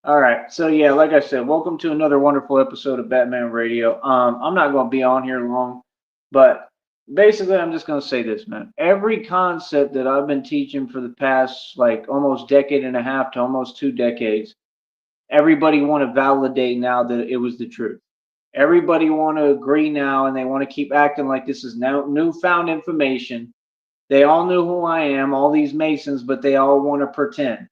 All right. So yeah, like I said, welcome to another wonderful episode of Batman Radio. I'm not going to be on here long, but basically, I'm just going to say this, man. Every concept that I've been teaching for the past like almost decade and a half to almost 2 decades, everybody want to validate now that it was the truth. Everybody want to agree now, and they want to keep acting like this is now newfound information. They all knew who I am, all these Masons, but they all want to pretend.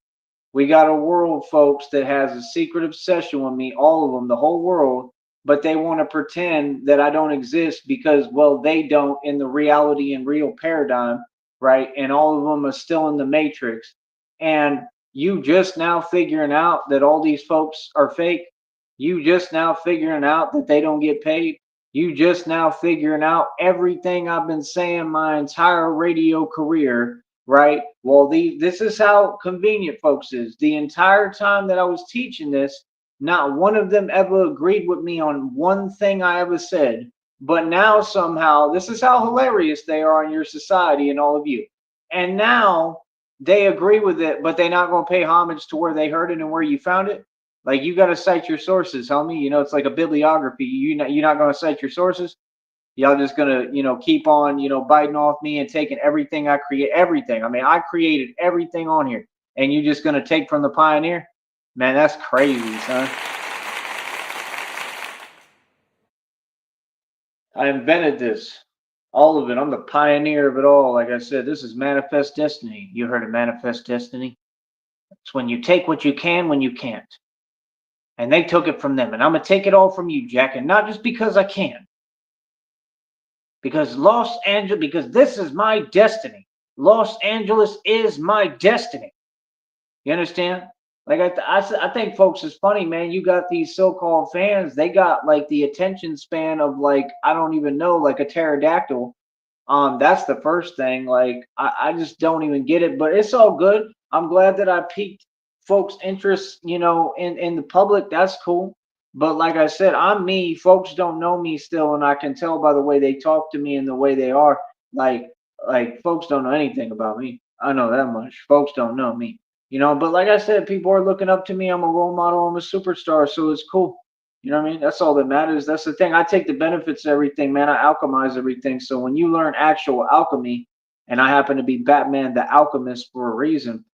We got a world, folks, that has a secret obsession with me, all of them, the whole world, but they want to pretend that I don't exist because, well, they don't in the reality and real paradigm, right? And all of them are still in the matrix. And you just now figuring out that all these folks are fake. You just now figuring out that they don't get paid. You just now figuring out everything I've been saying my entire radio career, right? Well, this is how convenient folks is. The entire time that I was teaching this, not one of them ever agreed with me on one thing I ever said. But now somehow, this is how hilarious they are in your society and all of you. And now they agree with it, but they're not going to pay homage to where they heard it and where you found it. Like you got to cite your sources, homie. You know, it's like a bibliography. You're not going to cite your sources. Y'all just gonna, keep on, biting off me and taking everything I create, everything. I mean, I created everything on here, and you just gonna take from the pioneer? Man, that's crazy, son. I invented this, all of it. I'm the pioneer of it all. Like I said, this is manifest destiny. You heard of manifest destiny? It's when you take what you can when you can't, and they took it from them, and I'm gonna take it all from you, Jack, and not just because I can, because Los Angeles, because this is my destiny. Los Angeles is my destiny. You understand? Like I think folks is funny, man. You got these so-called fans. They got like the attention span of like I don't even know, like a pterodactyl. That's the first thing. Like I just don't even get it. But it's all good. I'm glad that I piqued folks' interest, in the public. That's cool. But like I said, I'm me. Folks don't know me still, and I can tell by the way they talk to me and the way they are. Like like folks don't know anything about me. I know that much. Folks don't know me. But like I said, people are looking up to me. I'm a role model. I'm a superstar, so it's cool. You know what I mean? That's all that matters. That's the thing. I take the benefits of everything, man. I alchemize everything. So when you learn actual alchemy, and I happen to be Batman the Alchemist for a reason,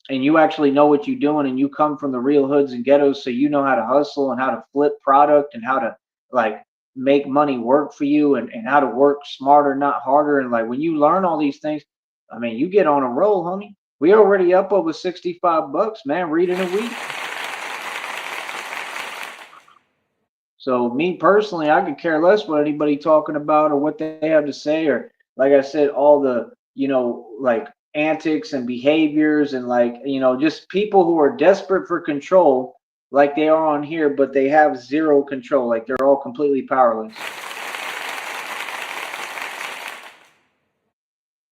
and you actually know what you're doing, and you come from the real hoods and ghettos, so you know how to hustle and how to flip product and how to like make money work for you and how to work smarter, not harder. And like when you learn all these things, I mean, you get on a roll, homie. We already up over 65 bucks, man, reading a week. So me personally, I could care less what anybody talking about or what they have to say, or like I said, all the, like antics and behaviors and like, just people who are desperate for control like they are on here, but they have zero control. Like they're all completely powerless.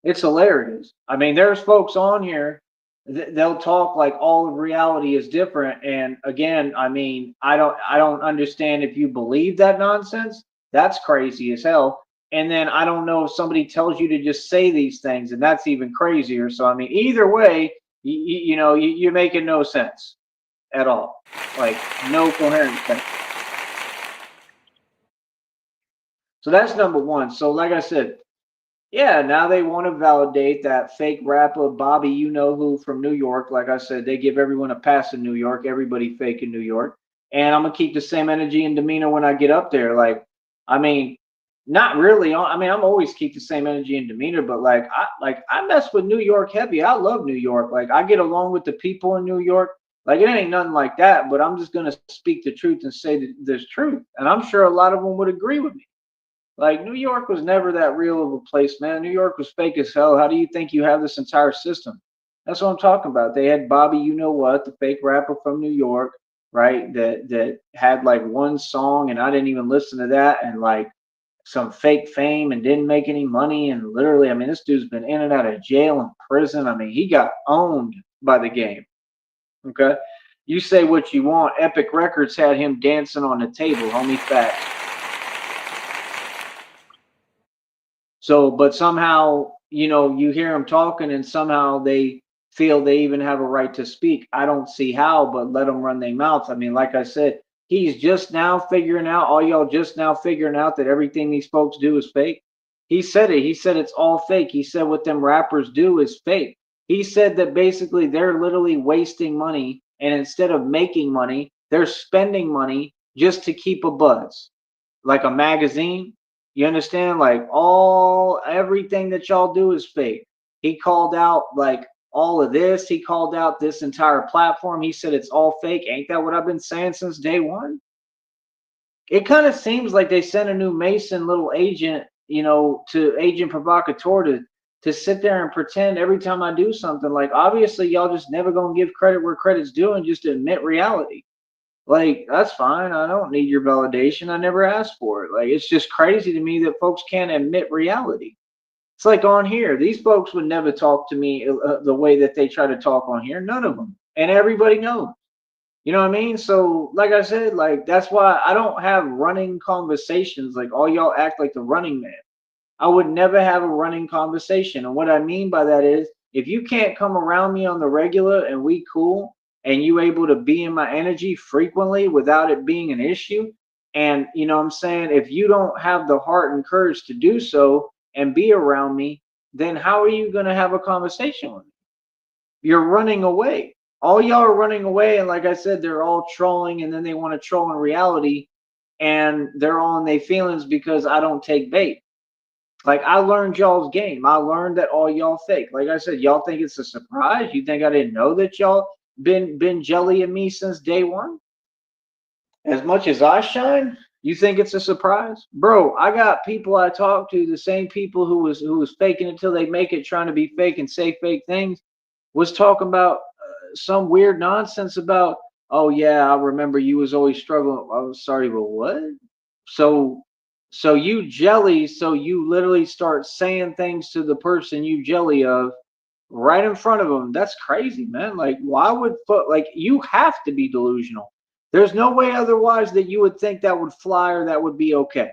It's hilarious. I mean, there's folks on here, they'll talk like all of reality is different. And again, I mean, I don't understand if you believe that nonsense. That's crazy as hell. And then I don't know if somebody tells you to just say these things, and that's even crazier. So I mean, either way, you're making no sense at all. Like no coherent sense. So that's number one. So like I said, yeah, now they want to validate that fake rapper Bobby, you know who from New York. Like I said, they give everyone a pass in New York, everybody fake in New York. And I'm gonna keep the same energy and demeanor when I get up there. Like, I mean, not really. I mean, I'm always keep the same energy and demeanor, but like I mess with New York heavy. I love New York. Like I get along with the people in New York. Like it ain't nothing like that, but I'm just gonna speak the truth and say that there's truth. And I'm sure a lot of them would agree with me. Like New York was never that real of a place, man. New York was fake as hell. How do you think you have this entire system? That's what I'm talking about. They had Bobby, you know what, the fake rapper from New York, right? That had like one song, and I didn't even listen to that, and like some fake fame and didn't make any money. And literally, I mean, this dude's been in and out of jail and prison. I mean, he got owned by the game. Okay. You say what you want. Epic Records had him dancing on the table, homie. Facts. So, but somehow, you hear them talking, and somehow they feel they even have a right to speak. I don't see how, but let them run their mouth. I mean, like I said, he's just now figuring out, all y'all just now figuring out that everything these folks do is fake. He said it. He said it's all fake. He said what them rappers do is fake. He said that basically they're literally wasting money, and instead of making money, they're spending money just to keep a buzz, like a magazine. You understand? Like everything that y'all do is fake. He called out like all of this. He called out this entire platform. He said it's all fake. Ain't that what I've been saying since day one? It kind of seems like they sent a new Mason little agent, to Agent Provocateur to sit there and pretend every time I do something. Like obviously y'all just never gonna give credit where credit's due and just admit reality. Like, that's fine. I don't need your validation. I never asked for it. Like, it's just crazy to me that folks can't admit reality. It's like on here, these folks would never talk to me the way that they try to talk on here. None of them. And everybody knows. You know what I mean? So, like I said, like, that's why I don't have running conversations. Like, all y'all act like the running man. I would never have a running conversation. And what I mean by that is if you can't come around me on the regular and we cool and you able to be in my energy frequently without it being an issue, and you know what I'm saying, if you don't have the heart and courage to do so and be around me, then how are you going to have a conversation with me? You're running away. All y'all are running away, and like I said, they're all trolling, and then they want to troll in reality, and they're all in their feelings because I don't take bait. Like I learned y'all's game. I learned that all y'all fake. Like I said, y'all think it's a surprise. You think I didn't know that y'all been jellying me since day one? As much as I shine, you think it's a surprise? Bro, I got people I talk to, the same people who was faking it till they make it, trying to be fake and say fake things, was talking about some weird nonsense about, oh yeah, I remember you was always struggling. I was sorry, but what? So so you jelly, so you literally start saying things to the person you jelly of right in front of them. That's crazy, man. Like why would like you have to be delusional. There's no way otherwise that you would think that would fly or that would be okay.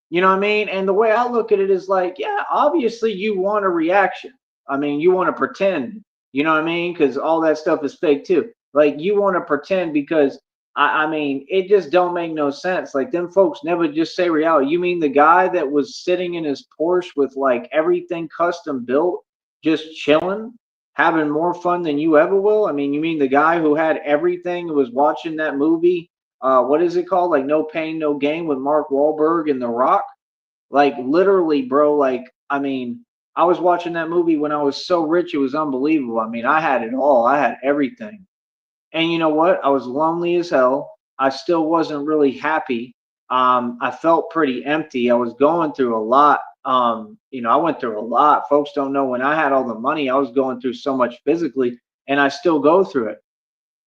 You know what I mean? And the way I look at it is like, yeah, obviously you want a reaction. I mean, you want to pretend, you know what I mean? Because all that stuff is fake too. Like you want to pretend because I mean, it just don't make no sense. Like them folks never just say reality. You mean the guy that was sitting in his Porsche with like everything custom built, just chilling, having more fun than you ever will? I mean, you mean the guy who had everything, who was watching that movie, what is it called? Like No Pain, No Gain with Mark Wahlberg and The Rock. Like literally, bro. Like I mean, I was watching that movie when I was so rich, it was unbelievable. I mean, I had it all. I had everything. And you know what? I was lonely as hell. I still wasn't really happy. I felt pretty empty. I was going through a lot. I went through a lot. Folks don't know when I had all the money, I was going through so much physically, and I still go through it.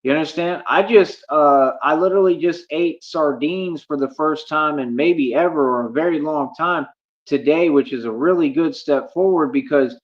You understand? I literally just ate sardines for the first time in maybe ever or a very long time today, which is a really good step forward because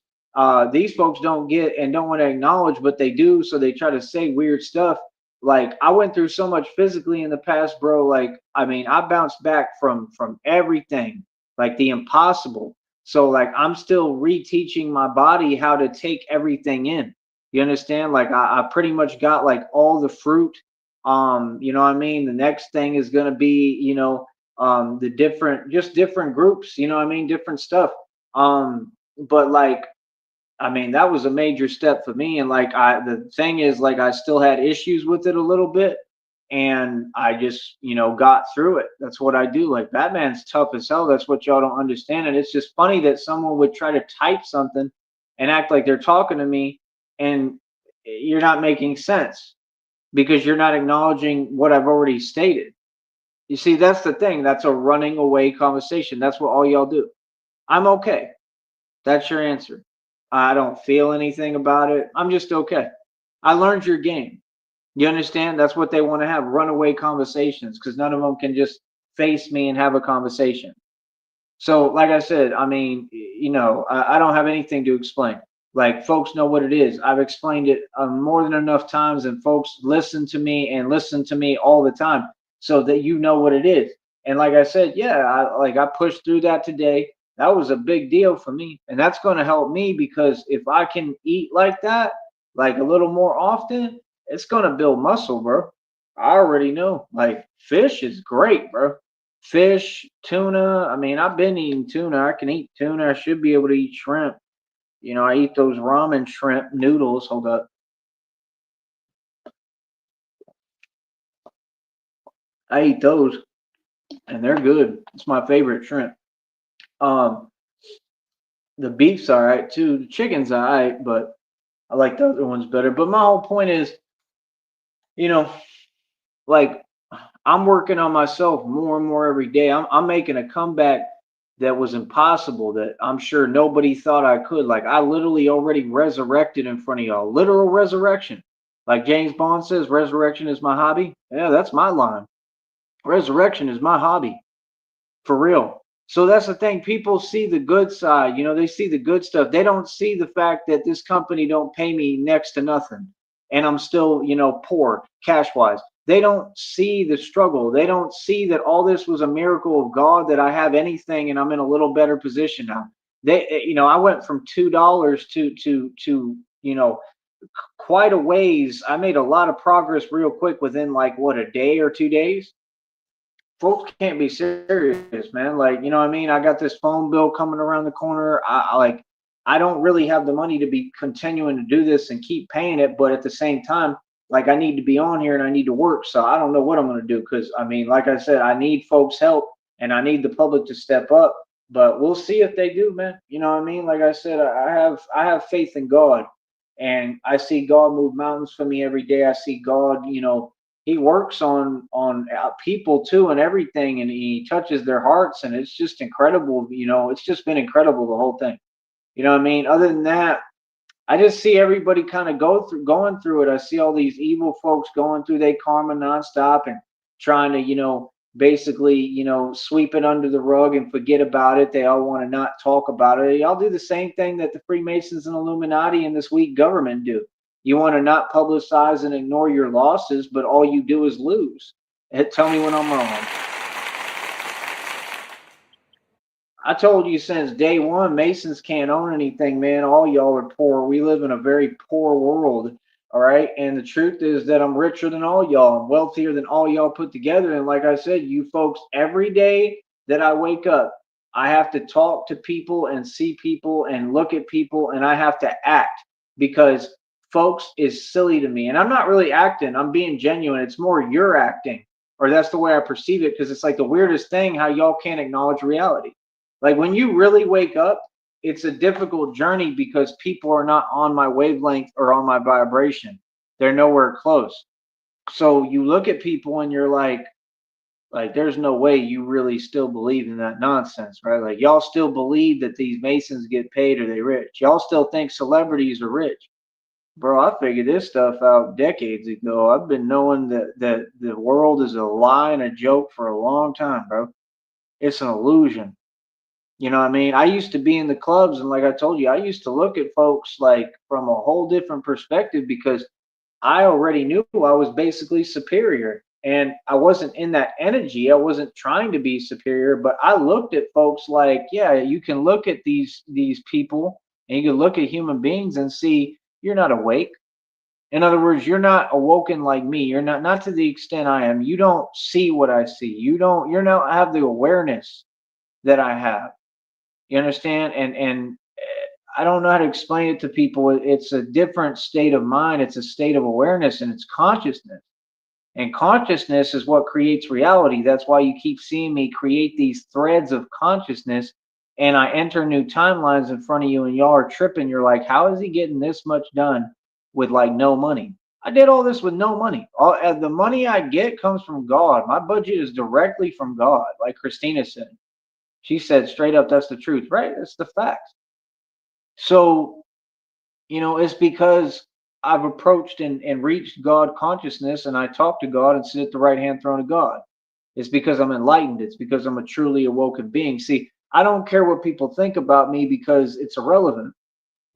these folks don't get and don't want to acknowledge, but they do. So they try to say weird stuff. Like I went through so much physically in the past, bro. Like, I mean, I bounced back from everything, like the impossible. So like I'm still reteaching my body how to take everything in. You understand? Like I pretty much got like all the fruit. You know what I mean? The next thing is gonna be, the different groups, you know what I mean? Different stuff. But like, I mean, that was a major step for me. And like the thing is like I still had issues with it a little bit. And I just, got through it. That's what I do. Like Batman's tough as hell. That's what y'all don't understand. And it's just funny that someone would try to type something and act like they're talking to me and you're not making sense because you're not acknowledging what I've already stated. You see, that's the thing. That's a running away conversation. That's what all y'all do. I'm okay. That's your answer. I don't feel anything about it. I'm just okay. I learned your game. You understand? That's what they want to have, runaway conversations, because none of them can just face me and have a conversation. So, like I said, I mean, I don't have anything to explain. Like, folks know what it is. I've explained it more than enough times, and folks listen to me all the time so that you know what it is. And like I said, yeah, I pushed through that today. That was a big deal for me. And that's going to help me because if I can eat like that, like a little more often, it's going to build muscle, bro. I already know. Like fish is great, bro. Fish, tuna. I mean, I've been eating tuna. I can eat tuna. I should be able to eat shrimp. You know, I eat those ramen shrimp noodles. Hold up. I eat those and they're good. It's my favorite shrimp. Um, the beef's all right too. The chicken's all right, but I like the other ones better. But my whole point is, you know, like I'm working on myself more and more every day. I'm making a comeback that was impossible, that I'm sure nobody thought I could. Like I literally already resurrected in front of y'all. Literal resurrection. Like James Bond says, resurrection is my hobby. Yeah, that's my line. Resurrection is my hobby. For real. So that's the thing. People see the good side, you know, they see the good stuff. They don't see the fact that this company don't pay me next to nothing. And I'm still, you know, poor cash wise. They don't see the struggle. They don't see that all this was a miracle of God, that I have anything and I'm in a little better position now. You know, I went from $2 to, you know, quite a ways. I made a lot of progress real quick within like what, a day or 2 days. Folks can't be serious, man. Like, you know what I mean? I got this phone bill coming around the corner. I don't really have the money to be continuing to do this and keep paying it, but at the same time, like I need to be on here and I need to work. So I don't know what I'm going to do because I mean, like I said, I need folks' help and I need the public to step up. But we'll see if they do, man. You know what I mean? Like I said, I have faith in God, and I see God move mountains for me every day. I see God, you know, he works on people too and everything, and he touches their hearts, and it's just incredible. You know, it's just been incredible, the whole thing. You know what I mean? Other than that, I just see everybody kind of going through it. I see all these evil folks going through their karma nonstop and trying to, you know, basically, you know, sweep it under the rug and forget about it. They all want to not talk about it. Y'all do the same thing that the Freemasons and Illuminati and this weak government do. You want to not publicize and ignore your losses, but all you do is lose. Tell me when I'm wrong. I told you since day one, Masons can't own anything, man. All y'all are poor. We live in a very poor world. All right. And the truth is that I'm richer than all y'all. I'm wealthier than all y'all put together. And like I said, you folks, every day that I wake up, I have to talk to people and see people and look at people, and I have to act because folks is silly to me. And I'm not really acting, I'm being genuine. It's more you're acting, or that's the way I perceive it, because it's like the weirdest thing how y'all can't acknowledge reality. Like when you really wake up, it's a difficult journey because people are not on my wavelength or on my vibration. They're nowhere close. So you look at people and you're like there's no way you really still believe in that nonsense, right? Like y'all still believe that these Masons get paid or they rich. Y'all still think celebrities are rich. Bro, I figured this stuff out decades ago. I've been knowing that the world is a lie and a joke for a long time, bro. It's an illusion. You know what I mean? I used to be in the clubs, and like I told you, I used to look at folks like from a whole different perspective because I already knew I was basically superior. And I wasn't in that energy. I wasn't trying to be superior, but I looked at folks like, yeah, you can look at these people and you can look at human beings and see you're not awake. In other words, you're not awoken like me. You're not to the extent I am. You don't see what I see. You're not have the awareness that I have. You understand? And I don't know how to explain it to people. It's a different state of mind. It's a state of awareness, and it's consciousness. And consciousness is what creates reality. That's why you keep seeing me create these threads of consciousness, and I enter new timelines in front of you, and y'all are tripping. You're like, how is he getting this much done with like no money? I did all this with no money. The money I get comes from God. My budget is directly from God, like Christina said. She said straight up, that's the truth, right? That's the facts. So, you know, it's because I've approached and reached God consciousness, and I talk to God and sit at the right hand throne of God. It's because I'm enlightened. It's because I'm a truly awoken being. See, I don't care what people think about me because it's irrelevant.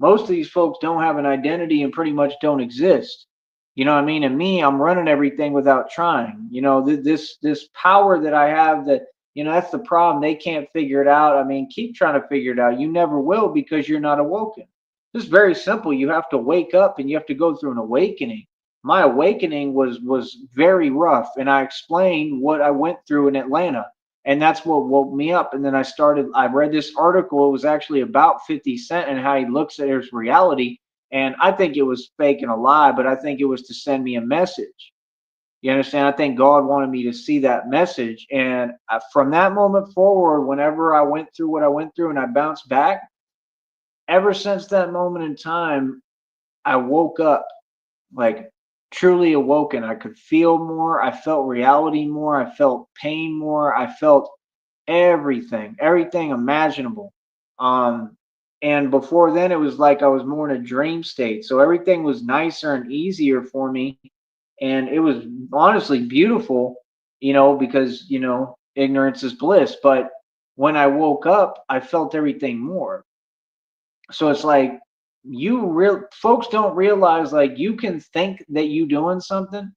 Most of these folks don't have an identity and pretty much don't exist. You know what I mean? And me, I'm running everything without trying. You know, this power that I have, that That's the problem. They can't figure it out. I mean, keep trying to figure it out. You never will because you're not awoken. It's very simple. You have to wake up and you have to go through an awakening. My awakening was very rough, and I explained what I went through in Atlanta, and that's what woke me up. And then I read this article. It was actually about 50 Cent and how he looks at his reality. And I think it was fake and a lie, but I think it was to send me a message. You understand? I think God wanted me to see that message. And from that moment forward, whenever I went through what I went through and I bounced back, ever since that moment in time, I woke up, like truly awoken. I could feel more. I felt reality more. I felt pain more. I felt everything imaginable. Um, and before then, it was like I was more in a dream state. So everything was nicer and easier for me. And it was honestly beautiful, because, ignorance is bliss. But when I woke up, I felt everything more. So it's like folks don't realize, like, you can think that you doing something.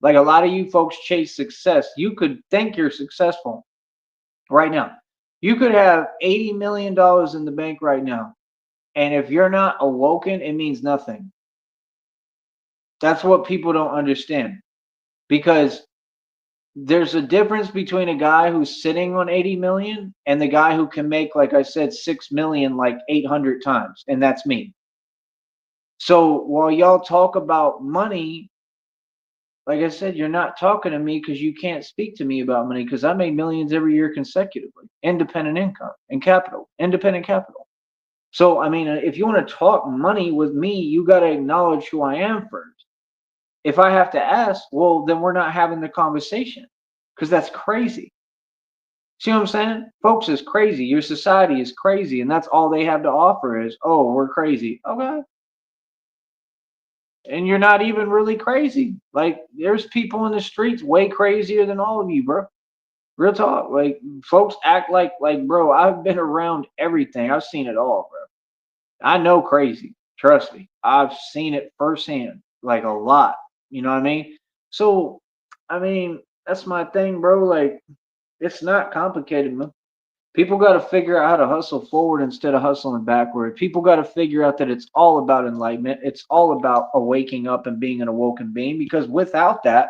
Like, a lot of you folks chase success. You could think you're successful right now. You could have $80 million in the bank right now. And if you're not awoken, it means nothing. That's what people don't understand. Because there's a difference between a guy who's sitting on 80 million and the guy who can make, like I said, 6 million like 800 times. And that's me. So while y'all talk about money, like I said, you're not talking to me because you can't speak to me about money, because I made millions every year consecutively. Independent income and capital, independent capital. So, I mean, if you want to talk money with me, you got to acknowledge who I am first. If I have to ask, well, then we're not having the conversation, because that's crazy. See what I'm saying? Folks is crazy. Your society is crazy, and that's all they have to offer is, oh, we're crazy. Okay. And you're not even really crazy. Like, there's people in the streets way crazier than all of you, bro. Real talk. Like, folks act like, bro, I've been around everything. I've seen it all, bro. I know crazy. Trust me. I've seen it firsthand, like a lot. You know what I mean? So, I mean, that's my thing, bro. Like, it's not complicated, man. People got to figure out how to hustle forward instead of hustling backward. People got to figure out that it's all about enlightenment. It's all about awaking up and being an awoken being, because without that,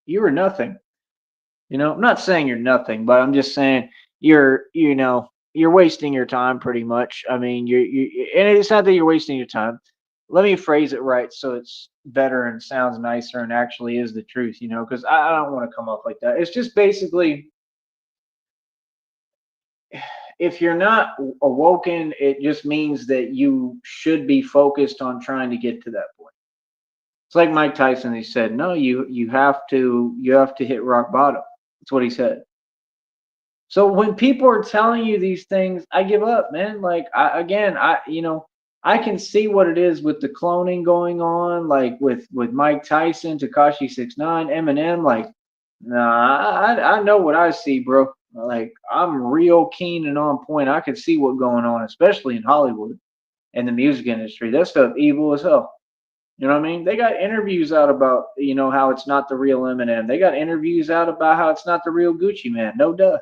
you are nothing. I'm not saying you're nothing, but I'm just saying you're wasting your time pretty much. I mean, and it's not that you're wasting your time. Let me phrase it right so it's better and sounds nicer and actually is the truth, because I don't want to come off like that. It's just basically, if you're not awoken, it just means that you should be focused on trying to get to that point. It's like Mike Tyson. He said, "No, you have to hit rock bottom." That's what he said. So when people are telling you these things, I give up, man. Like, I can see what it is with the cloning going on, like with Mike Tyson, Tekashi 6ix9ine, Eminem. Like, nah, I know what I see, bro. Like, I'm real keen and on point. I can see what's going on, especially in Hollywood and the music industry. That stuff evil as hell. You know what I mean? They got interviews out about, how it's not the real Eminem. They got interviews out about how it's not the real Gucci Man. No duh.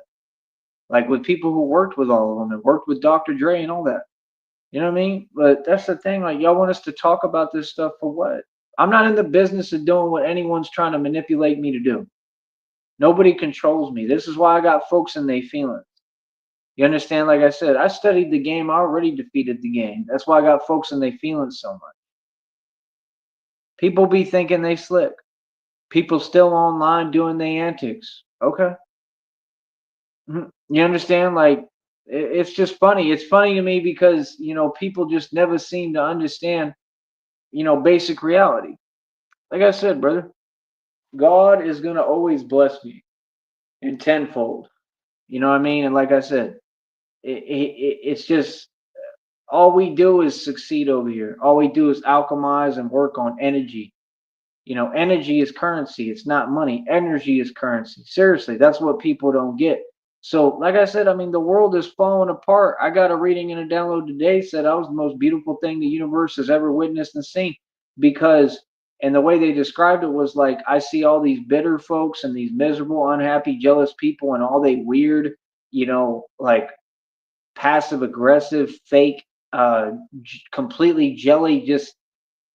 Like, with people who worked with all of them and worked with Dr. Dre and all that. You know what I mean? But that's the thing. Like, y'all want us to talk about this stuff for what? I'm not in the business of doing what anyone's trying to manipulate me to do. Nobody controls me. This is why I got folks in their feelings. You understand? Like I said, I studied the game. I already defeated the game. That's why I got folks in their feelings so much. People be thinking they slick. People still online doing their antics. Okay. You understand? Like, it's just funny. It's funny to me because, people just never seem to understand, basic reality. Like I said, brother, God is going to always bless me in tenfold. You know what I mean? And like I said, it's just all we do is succeed over here. All we do is alchemize and work on energy. Energy is currency. It's not money. Energy is currency. Seriously, that's what people don't get. So, like I said, I mean, the world is falling apart. I got a reading and a download today said I was the most beautiful thing the universe has ever witnessed and seen, because And the way they described it was like, I see all these bitter folks and these miserable, unhappy, jealous people, and all they weird, like passive aggressive, fake, completely jelly, just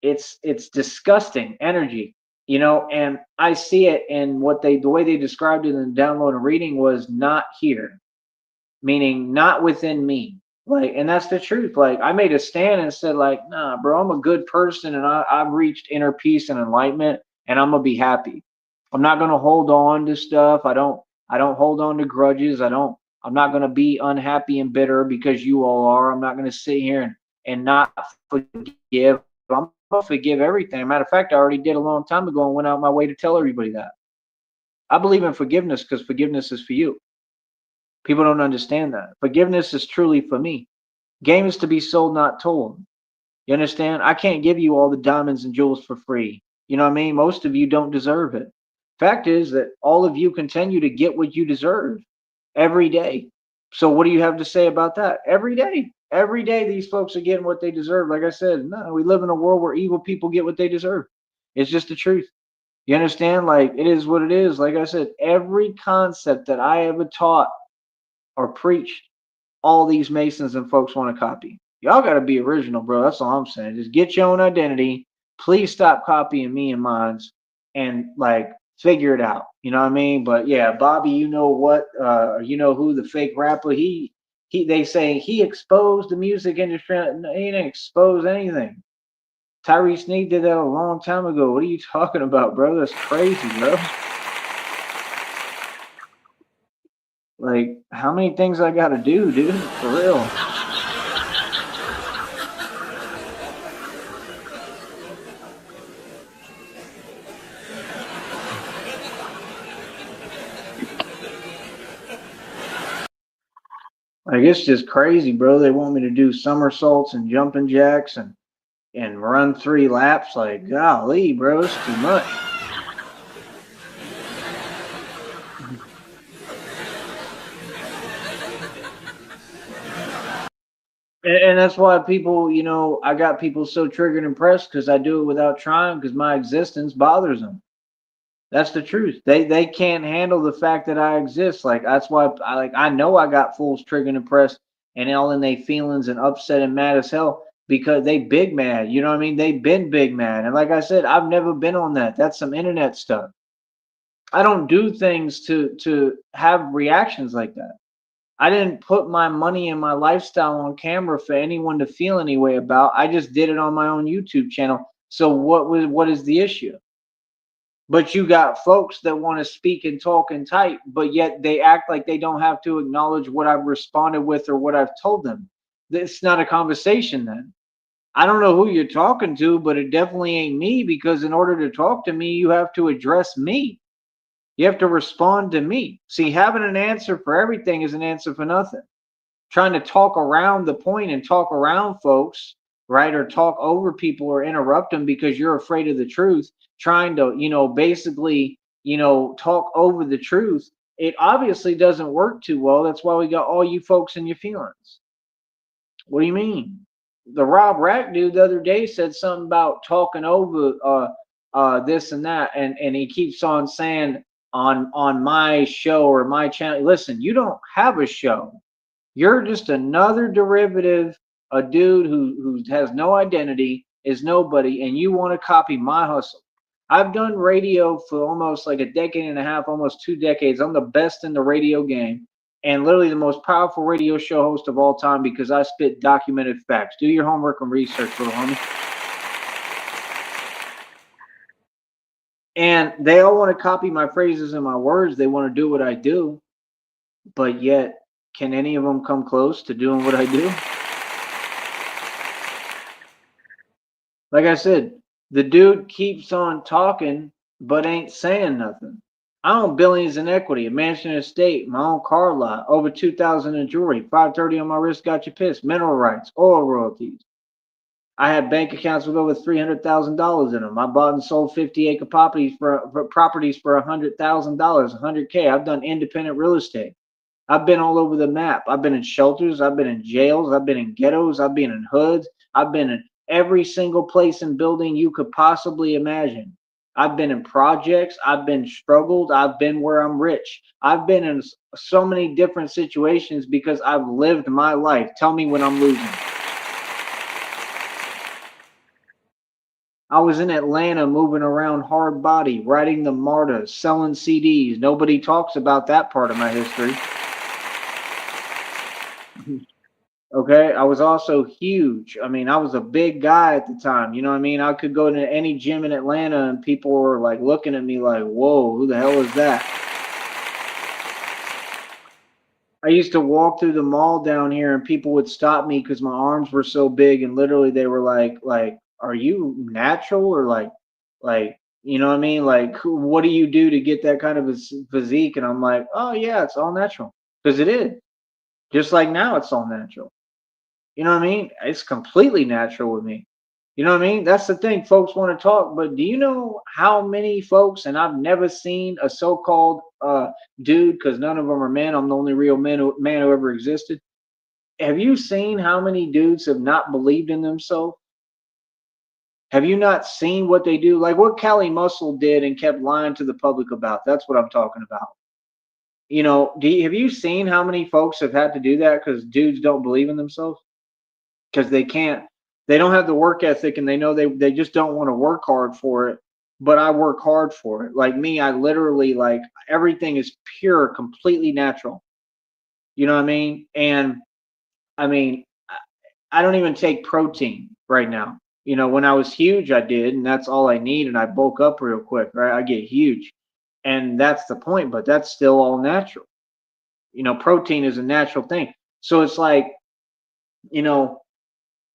it's disgusting energy, and I see it. And the way they described it in the download and reading was not here, meaning not within me. Like, and that's the truth. Like, I made a stand and said, like, nah, bro, I'm a good person, and I've reached inner peace and enlightenment, and I'm gonna be happy. I'm not gonna hold on to stuff. I don't hold on to grudges. I'm not gonna be unhappy and bitter because you all are. I'm not gonna sit here and not forgive. I'm gonna forgive everything. Matter of fact, I already did a long time ago and went out my way to tell everybody that. I believe in forgiveness because forgiveness is for you. People don't understand that. Forgiveness is truly for me. Game is to be sold, not told. You understand? I can't give you all the diamonds and jewels for free. You know what I mean? Most of you don't deserve it. Fact is that all of you continue to get what you deserve every day. So what do you have to say about that? Every day. Every day these folks are getting what they deserve. Like I said, no, we live in a world where evil people get what they deserve. It's just the truth. You understand? Like, it is what it is. Like I said, every concept that I ever taught or preached, all these Masons and folks want to copy. Y'all got to be original, bro. That's all I'm saying. Just get your own identity. Please stop copying me and mine's, and like figure it out. You know what I mean? But yeah, Bobby, you know what? You know who the fake rapper? They say he exposed the music industry. No, he didn't expose anything. Tyree Sneak did that a long time ago. What are you talking about, bro? That's crazy, bro. Like, how many things I got to do, dude? For real. Like, it's just crazy, bro. They want me to do somersaults and jumping jacks and run 3 laps. Like, golly, bro, it's too much. And that's why people, I got people so triggered and pressed because I do it without trying because my existence bothers them. That's the truth. They can't handle the fact that I exist. Like, that's why I know I got fools triggered and pressed and all in their feelings and upset and mad as hell because they big mad. You know what I mean? They've been big mad. And like I said, I've never been on that. That's some internet stuff. I don't do things to have reactions like that. I didn't put my money and my lifestyle on camera for anyone to feel any way about. I just did it on my own YouTube channel. So what is the issue? But you got folks that want to speak and talk and type, but yet they act like they don't have to acknowledge what I've responded with or what I've told them. It's not a conversation then. I don't know who you're talking to, but it definitely ain't me because in order to talk to me, you have to address me. You have to respond to me. See, having an answer for everything is an answer for nothing. Trying to talk around the point and talk around folks, right? Or talk over people or interrupt them because you're afraid of the truth, trying to, basically, talk over the truth. It obviously doesn't work too well. That's why we got all you folks in your feelings. What do you mean? The Rob Rack dude the other day said something about talking over this and that, and he keeps on saying on my show or my channel. Listen, you don't have a show. You're just another derivative, a dude who has no identity, is nobody, and you want to copy my hustle. I've done radio for almost like a decade and a half, almost 2 decades. I'm the best in the radio game and literally the most powerful radio show host of all time because I spit documented facts. Do your homework and research, little homie. And they all want to copy my phrases and my words. They want to do what I do, but yet, can any of them come close to doing what I do? Like I said, the dude keeps on talking, but ain't saying nothing. I own billions in equity, a mansion and estate, my own car lot, over 2,000 in jewelry, 530 on my wrist, got you pissed, mineral rights, oil royalties. I had bank accounts with over $300,000 in them. I bought and sold 50-acre properties for $100,000, 100K. I've done independent real estate. I've been all over the map. I've been in shelters. I've been in jails. I've been in ghettos. I've been in hoods. I've been in every single place and building you could possibly imagine. I've been in projects, I've been struggled, I've been where I'm rich. I've been in so many different situations because I've lived my life. Tell me when I'm losing. I was in Atlanta moving around hard body, riding the MARTA, selling CDs. Nobody talks about that part of my history. Okay, I was also huge. I mean, I was a big guy at the time. You know what I mean? I could go to any gym in Atlanta and people were like looking at me like, whoa, who the hell is that? I used to walk through the mall down here and people would stop me because my arms were so big and literally they were like, are you natural or like, you know what I mean? Like, what do you do to get that kind of a physique? And I'm like, oh yeah, it's all natural because it is. Just like now, it's all natural. You know what I mean? It's completely natural with me. You know what I mean? That's the thing. Folks want to talk, but do you know how many folks? And I've never seen a so-called dude, because none of them are men. I'm the only real man who ever existed. Have you seen how many dudes have not believed in themselves? Have you not seen what they do? Like what Cali Muscle did and kept lying to the public about. That's what I'm talking about. Have you seen how many folks have had to do that because dudes don't believe in themselves? Because they don't have the work ethic and they know they just don't want to work hard for it. But I work hard for it. Like me, I literally like everything is pure, completely natural. You know what I mean? And I mean, I don't even take protein right now. When I was huge, I did, and that's all I need, and I bulk up real quick, right? I get huge, and that's the point. But that's still all natural. Protein is a natural thing. So it's like, you know,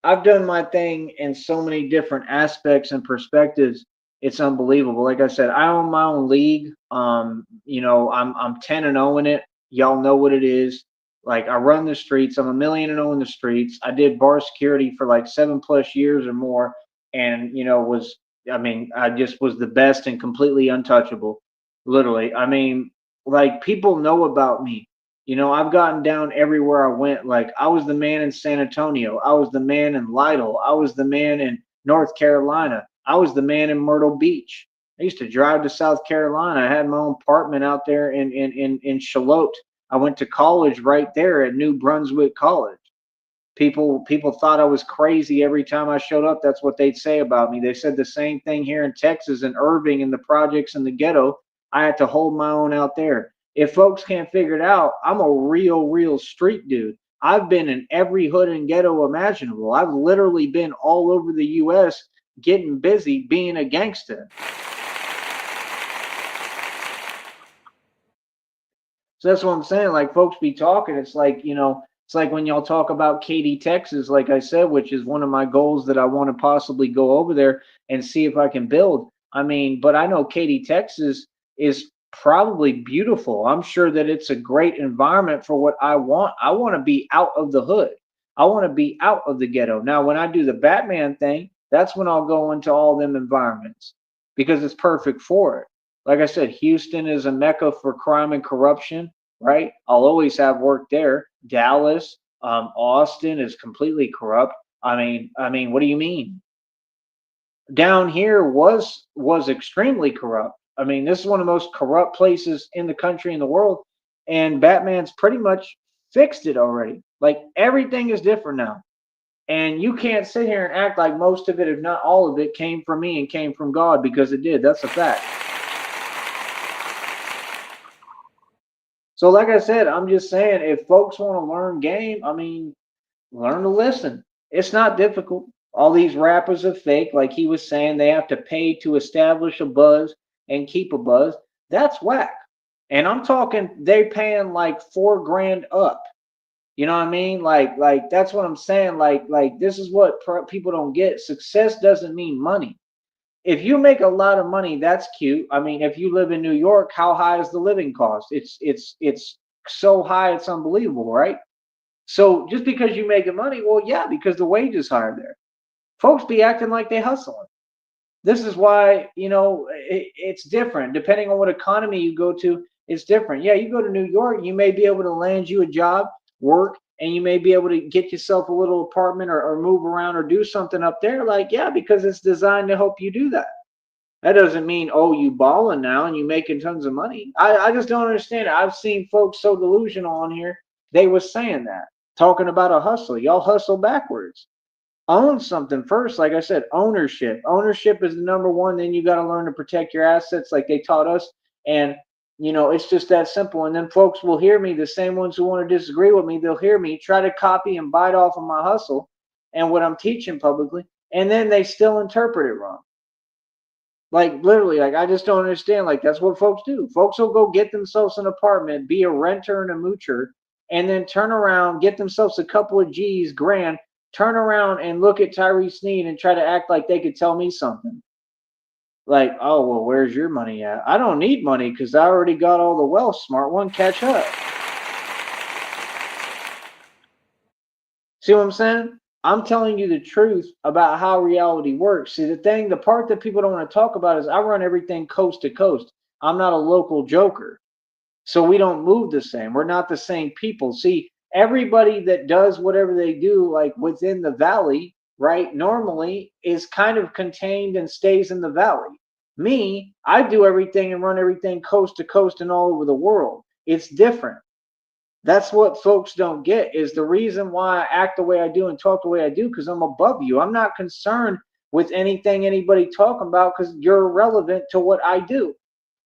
I've done my thing in so many different aspects and perspectives. It's unbelievable. Like I said, I own my own league. I'm 10-0 in it. Y'all know what it is. Like I run the streets. I'm 1,000,000 in the streets. I did bar security for like 7+ years or more, and I just was the best and completely untouchable. Literally. I mean, like people know about me. I've gotten down everywhere I went. Like I was the man in San Antonio. I was the man in Lytle. I was the man in North Carolina. I was the man in Myrtle Beach. I used to drive to South Carolina. I had my own apartment out there in Charlotte. I went to college right there at New Brunswick College. People thought I was crazy every time I showed up. That's what they'd say about me. They said the same thing here in Texas and Irving in the projects in the ghetto. I had to hold my own out there. If folks can't figure it out, I'm a real street dude. I've been in every hood and ghetto imaginable. I've literally been all over the US getting busy being a gangster. So that's what I'm saying. Like folks be talking, it's like when y'all talk about Katy, Texas, like I said, which is one of my goals that I want to possibly go over there and see if I can build. I mean, but I know Katy, Texas is probably beautiful. I'm sure that it's a great environment for what I want. I want to be out of the hood. I want to be out of the ghetto. Now, when I do the Batman thing, that's when I'll go into all them environments because it's perfect for it. Like I said, Houston is a mecca for crime and corruption, right? I'll always have work there. Dallas, Austin is completely corrupt. I mean, what do you mean? Down here was extremely corrupt. I mean, this is one of the most corrupt places in the country in the world, and Batman's pretty much fixed it already. Like everything is different now. And you can't sit here and act like most of it, if not all of it, came from me and came from God because it did. That's a fact. So, like I said, I'm just saying, if folks want to learn game, I mean, learn to listen. It's not difficult. All these rappers are fake. Like he was saying, they have to pay to establish a buzz and keep a buzz. That's whack. And I'm talking, they paying like 4 grand up. You know what I mean? Like that's what I'm saying. Like this is what people don't get. Success doesn't mean money. If you make a lot of money, that's cute. I mean, if you live in New York, how high is the living cost? It's so high, it's unbelievable, right? So just because you making money, well, yeah, because the wage is higher there. Folks be acting like they hustling. This is why it's different depending on what economy you go to. It's different. Yeah, you go to New York, you may be able to land you a job, work, and you may be able to get yourself a little apartment or move around or do something up there. Like, yeah, because it's designed to help you do that. That doesn't mean, oh, you balling now and you making tons of money. I just don't understand it. I've seen folks so delusional on here. They was saying that, talking about a hustle. Y'all hustle backwards. Own something first. Like I said, ownership. Ownership is the number one. Then you got to learn to protect your assets like they taught us. And, it's just that simple. And then folks will hear me, the same ones who want to disagree with me, they'll hear me try to copy and bite off of my hustle and what I'm teaching publicly. And then they still interpret it wrong. Like literally, like I just don't understand. Like that's what folks do. Folks will go get themselves an apartment, be a renter and a moocher, and then turn around, get themselves a couple of G's, grand, turn around and look at Tyree Sneed and try to act like they could tell me something. Like, oh well, where's your money at? I don't need money because I already got all the wealth. Smart one, catch up. See what I'm saying? I'm telling you the truth about how reality works. See, the part that people don't want to talk about is I run everything coast to coast. I'm not a local joker. So we don't move the same. We're not the same people. See, everybody that does whatever they do, like within the valley, right, normally is kind of contained and stays in the valley. Me, I do everything and run everything coast to coast and all over the world. It's different. That's what folks don't get is the reason why I act the way I do and talk the way I do because I'm above you. I'm not concerned with anything anybody talking about because you're irrelevant to what I do.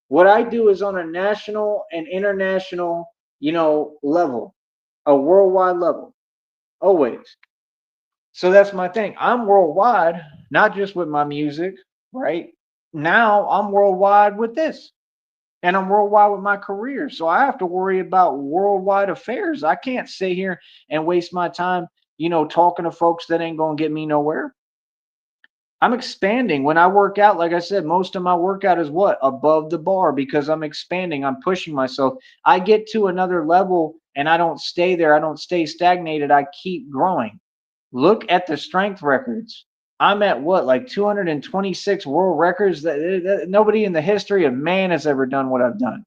What I do is on a national and international, level, a worldwide level, always. So that's my thing. I'm worldwide, not just with my music, right? Now I'm worldwide with this. And I'm worldwide with my career. So I have to worry about worldwide affairs. I can't sit here and waste my time, talking to folks that ain't going to get me nowhere. I'm expanding. When I work out, like I said, most of my workout is what? Above the bar because I'm expanding. I'm pushing myself. I get to another level and I don't stay there. I don't stay stagnated. I keep growing. Look at the strength records. I'm at what, like 226 world records that nobody in the history of man has ever done what I've done.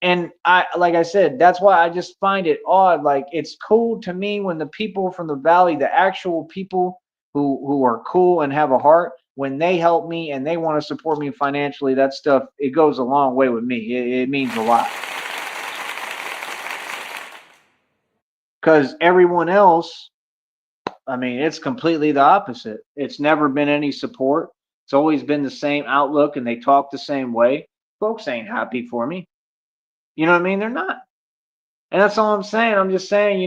And like I said, that's why I just find it odd. Like it's cool to me when the people from the valley, the actual people who are cool and have a heart, when they help me and they want to support me financially, that stuff, it goes a long way with me. It means a lot. Because everyone else, I mean, it's completely the opposite. It's never been any support. It's always been the same outlook and they talk the same way. Folks ain't happy for me. You know what I mean? They're not. And that's all I'm saying. I'm just saying,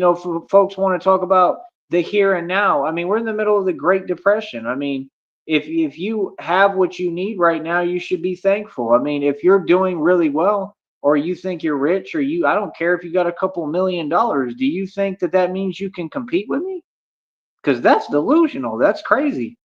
folks want to talk about the here and now. I mean, we're in the middle of the Great Depression. I mean, if you have what you need right now, you should be thankful. I mean, if you're doing really well or you think you're rich or I don't care if you got a couple $1 million, do you think that means you can compete with me? Because that's delusional. That's crazy.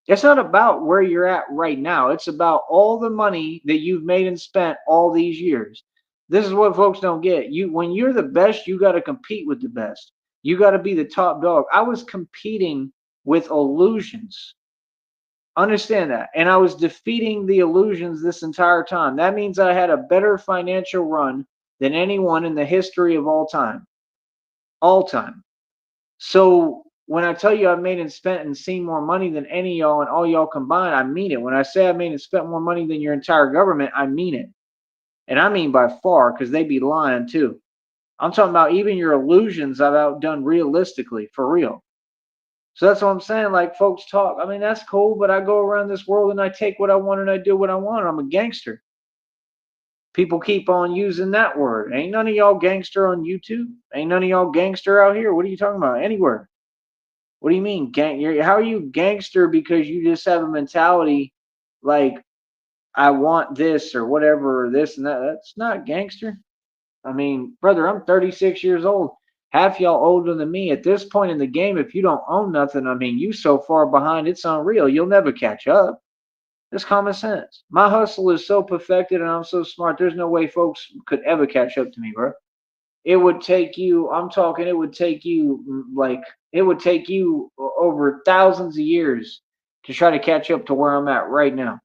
It's not about where you're at right now. It's about all the money that you've made and spent all these years. This is what folks don't get. When you're the best, you got to compete with the best. You got to be the top dog. I was competing with illusions. Understand that. And I was defeating the illusions this entire time. That means I had a better financial run than anyone in the history of all time. All time. So when I tell you I've made and spent and seen more money than any of y'all and all y'all combined, I mean it. When I say I made and spent more money than your entire government, I mean it. And I mean by far, because they be lying too. I'm talking about even your illusions I've outdone realistically, for real. So that's what I'm saying. Like folks talk. I mean, that's cool, but I go around this world and I take what I want and I do what I want. I'm a gangster. People keep on using that word. Ain't none of y'all gangster on YouTube. Ain't none of y'all gangster out here. What are you talking about? Anywhere. What do you mean, how are you gangster because you just have a mentality like I want this or whatever or this and that? That's not gangster. I mean, brother, I'm 36 years old. Half y'all older than me. At this point in the game, if you don't own nothing, I mean, you so far behind, it's unreal. You'll never catch up. It's common sense. My hustle is so perfected and I'm so smart. There's no way folks could ever catch up to me, bro. It would take you, I'm talking, it would take you over thousands of years to try to catch up to where I'm at right now.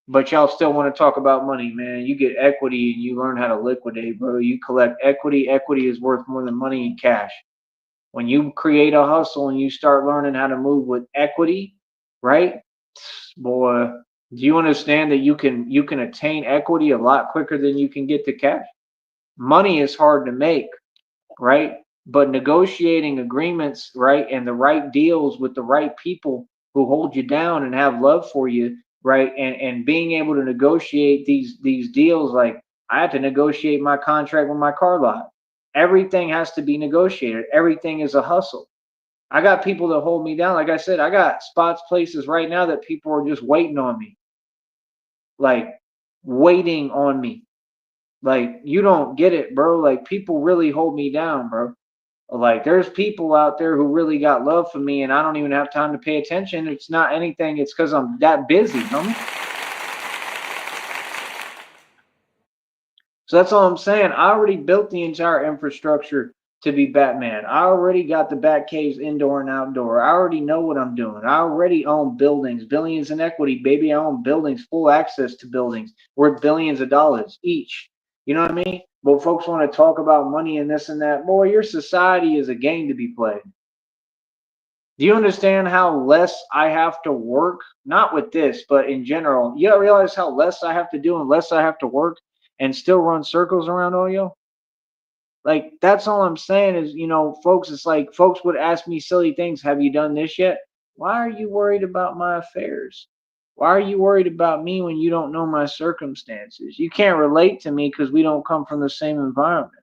but y'all still want to talk about money, man. You get equity and you learn how to liquidate, bro. You collect equity. Equity is worth more than money in cash. When you create a hustle and you start learning how to move with equity, right? Boy, do you understand that you can attain equity a lot quicker than you can get to cash? Money is hard to make, right? But negotiating agreements, right, and the right deals with the right people who hold you down and have love for you, right, and being able to negotiate these deals, like I had to negotiate my contract with my car lot. Everything has to be negotiated. Everything is a hustle. I got people that hold me down. Like I said, I got spots, places right now that people are just waiting on me, like waiting on me. Like you don't get it, bro. Like people really hold me down, bro. Like there's people out there who really got love for me, and I don't even have time to pay attention. It's not anything. It's because I'm that busy, homie. So that's all I'm saying. I already built the entire infrastructure to be Batman. I already got the Bat Caves indoor and outdoor. I already know what I'm doing. I already own buildings, billions in equity, baby. I own buildings, full access to buildings worth billions of dollars each. You know what I mean? But folks want to talk about money and this and that. Boy, your society is a game to be played. Do you understand how less I have to work? Not with this, but in general. You realize how less I have to do and less I have to work and still run circles around all you? Like that's all I'm saying is, folks, it's like folks would ask me silly things. Have you done this yet? Why are you worried about my affairs? Why are you worried about me when you don't know my circumstances? You can't relate to me because we don't come from the same environment.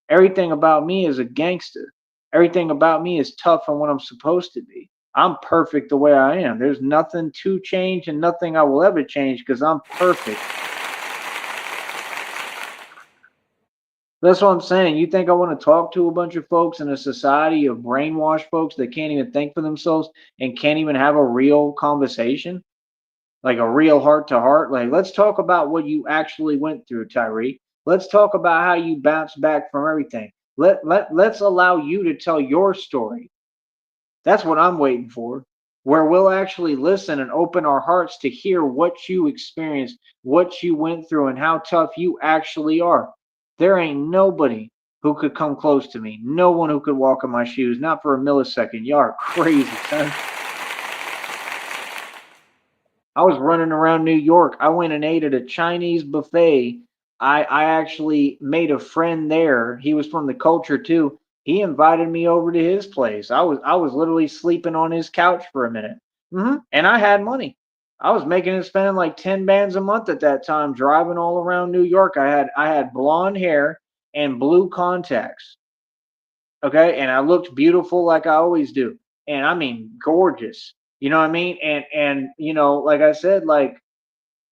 Everything about me is a gangster. Everything about me is tough on what I'm supposed to be. I'm perfect the way I am. There's nothing to change and nothing I will ever change because I'm perfect. That's what I'm saying. You think I want to talk to a bunch of folks in a society of brainwashed folks that can't even think for themselves and can't even have a real conversation? Like a real heart to heart? Like, let's talk about what you actually went through, Tyree. Let's talk about how you bounced back from everything. Let's allow you to tell your story. That's what I'm waiting for. Where we'll actually listen and open our hearts to hear what you experienced, what you went through, and how tough you actually are. There ain't nobody who could come close to me. No one who could walk in my shoes, not for a millisecond. Y'all are crazy, son. I was running around New York. I went and ate at a Chinese buffet. I actually made a friend there. He was from the culture too. He invited me over to his place. I was literally sleeping on his couch for a minute. And I had money. I was making and spending like 10 bands a month at that time, driving all around New York. I had blonde hair and blue contacts. Okay, and I looked beautiful like I always do. And I mean gorgeous. You know what I mean? And like I said, like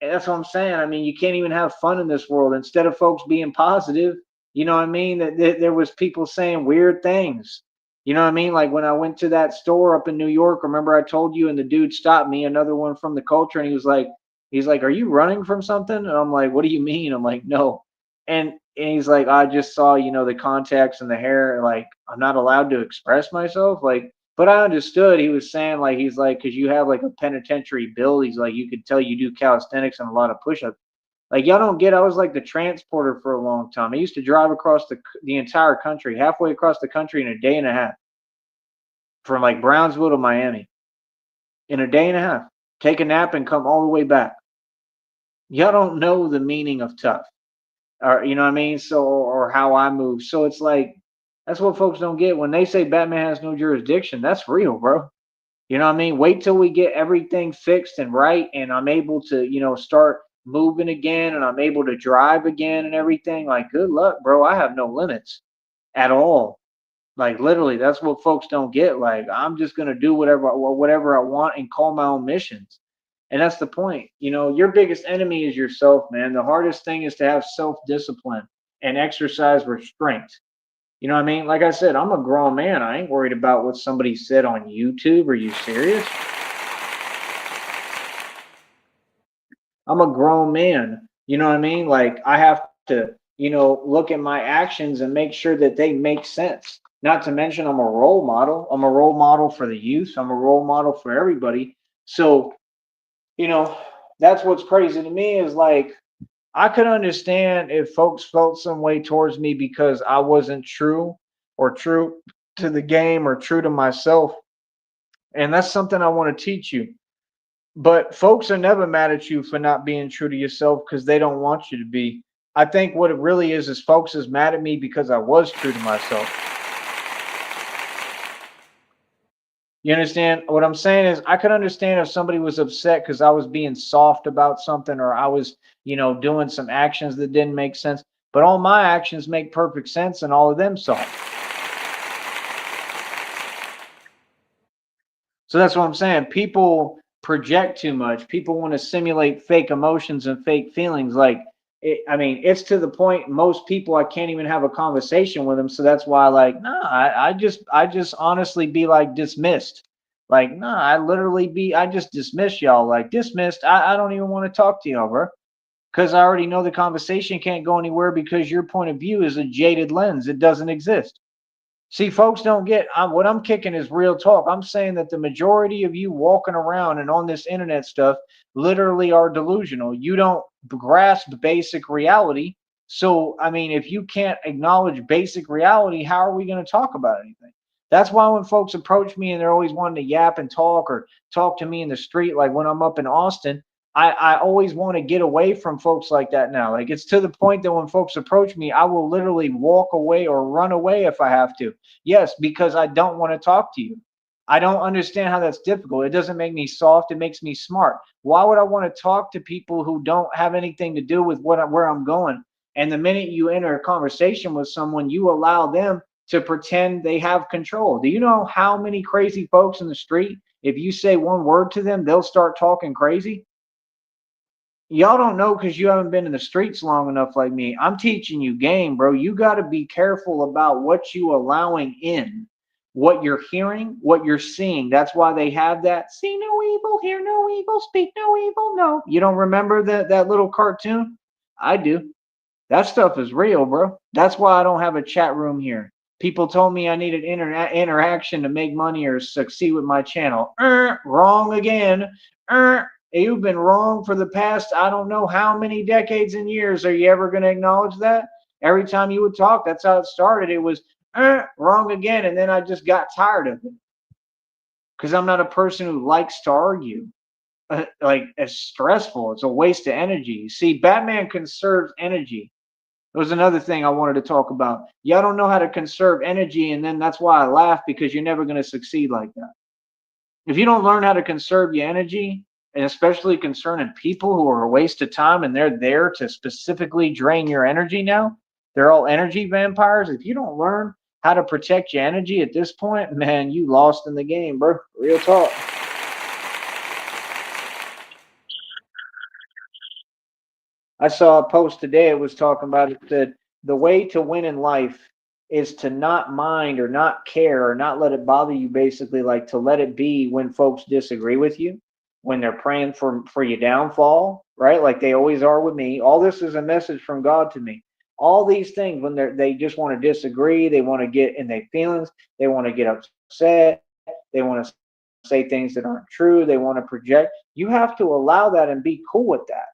that's what I'm saying. I mean, you can't even have fun in this world. Instead of folks being positive, you know what I mean? That there was people saying weird things. You know what I mean? Like when I went to that store up in New York, remember I told you, and the dude stopped me, another one from the culture, and he's like, "Are you running from something?" And I'm like, "What do you mean?" I'm like, "No." And he's like, "I just saw, the contacts and the hair. Like, I'm not allowed to express myself." Like, but I understood he was saying like he's like because you have like a penitentiary build. He's like you could tell you do calisthenics and a lot of push-ups. Like y'all don't get. I was like the transporter for a long time. I used to drive across the entire country, halfway across the country in a day and a half, from like Brownsville to Miami in a day and a half. Take a nap and come all the way back. Y'all don't know the meaning of tough, or you know what I mean. So or how I move. So it's like that's what folks don't get when they say Batman has no jurisdiction. That's real, bro. You know what I mean? Wait till we get everything fixed and right, and I'm able to, start moving again, and I'm able to drive again and everything. Like, good luck, bro. I have no limits at all. Like, literally, that's what folks don't get. Like, I'm just gonna do whatever I want and call my own missions. And that's the point. Your biggest enemy is yourself, man. The hardest thing is to have self-discipline and exercise restraint. You know what I mean? Like I said, I'm a grown man. I ain't worried about what somebody said on YouTube. Are you serious? I'm a grown man. You know what I mean? Like I have to, look at my actions and make sure that they make sense. Not to mention I'm a role model. I'm a role model for the youth. I'm a role model for everybody. So, you know, That's what's crazy to me is like I could understand if folks felt some way towards me because I wasn't true or true to the game or true to myself. And that's something I want to teach you. But folks are never mad at you for not being true to yourself because they don't want you to be. I think what it really is folks is mad at me because I was true to myself. You understand? What I'm saying is I could understand if somebody was upset because I was being soft about something or I was, doing some actions that didn't make sense. But all my actions make perfect sense and all of them saw. So that's what I'm saying. People project too much. People want to simulate fake emotions and fake feelings. Like, I mean, it's to the point most people I can't even have a conversation with them. So that's why, like, nah, I just honestly be like dismissed. Like, nah, I just dismiss y'all. Like, dismissed. I don't even want to talk to y'all, bro. Because I already know the conversation can't go anywhere because your point of view is a jaded lens. It doesn't exist. See, folks don't get what I'm kicking is real talk. I'm saying that the majority of you walking around and on this internet stuff literally are delusional. You don't grasp basic reality. So, I mean, if you can't acknowledge basic reality, how are we going to talk about anything? That's why when folks approach me and they're always wanting to yap and talk or talk to me in the street, like when I'm up in Austin, I always want to get away from folks like that now. Like it's to the point that when folks approach me, I will literally walk away or run away if I have to. Yes, because I don't want to talk to you. I don't understand how that's difficult. It doesn't make me soft. It makes me smart. Why would I want to talk to people who don't have anything to do with where I'm going? And the minute you enter a conversation with someone, you allow them to pretend they have control. Do you know how many crazy folks in the street, if you say one word to them, they'll start talking crazy? Y'all don't know because you haven't been in the streets long enough like me. I'm teaching you game, bro. You got to be careful about what you allowing in, what you're hearing, what you're seeing. That's why they have that see no evil, hear no evil, speak no evil. No. You don't remember that little cartoon? I do. That stuff is real, bro. That's why I don't have a chat room here. People told me I needed interaction to make money or succeed with my channel. Wrong again. You've been wrong for the past, I don't know how many decades and years. Are you ever going to acknowledge that? Every time you would talk, that's how it started. It was wrong again. And then I just got tired of it because I'm not a person who likes to argue. Like, it's stressful. It's a waste of energy. See, Batman conserves energy. It was another thing I wanted to talk about. Y'all don't know how to conserve energy, and then that's why I laugh because you're never going to succeed like that. If you don't learn how to conserve your energy, and especially concerning people who are a waste of time and they're there to specifically drain your energy now, they're all energy vampires. If you don't learn how to protect your energy at this point, man, you lost in the game, bro. Real talk. I saw a post today. It was talking about it that the way to win in life is to not mind or not care or not let it bother you. Basically, like to let it be when folks disagree with you, when they're praying for your downfall, right? Like they always are with me. All this is a message from God to me. All these things when they just want to disagree, they want to get in their feelings, they want to get upset, they want to say things that aren't true, they want to project. You have to allow that and be cool with that.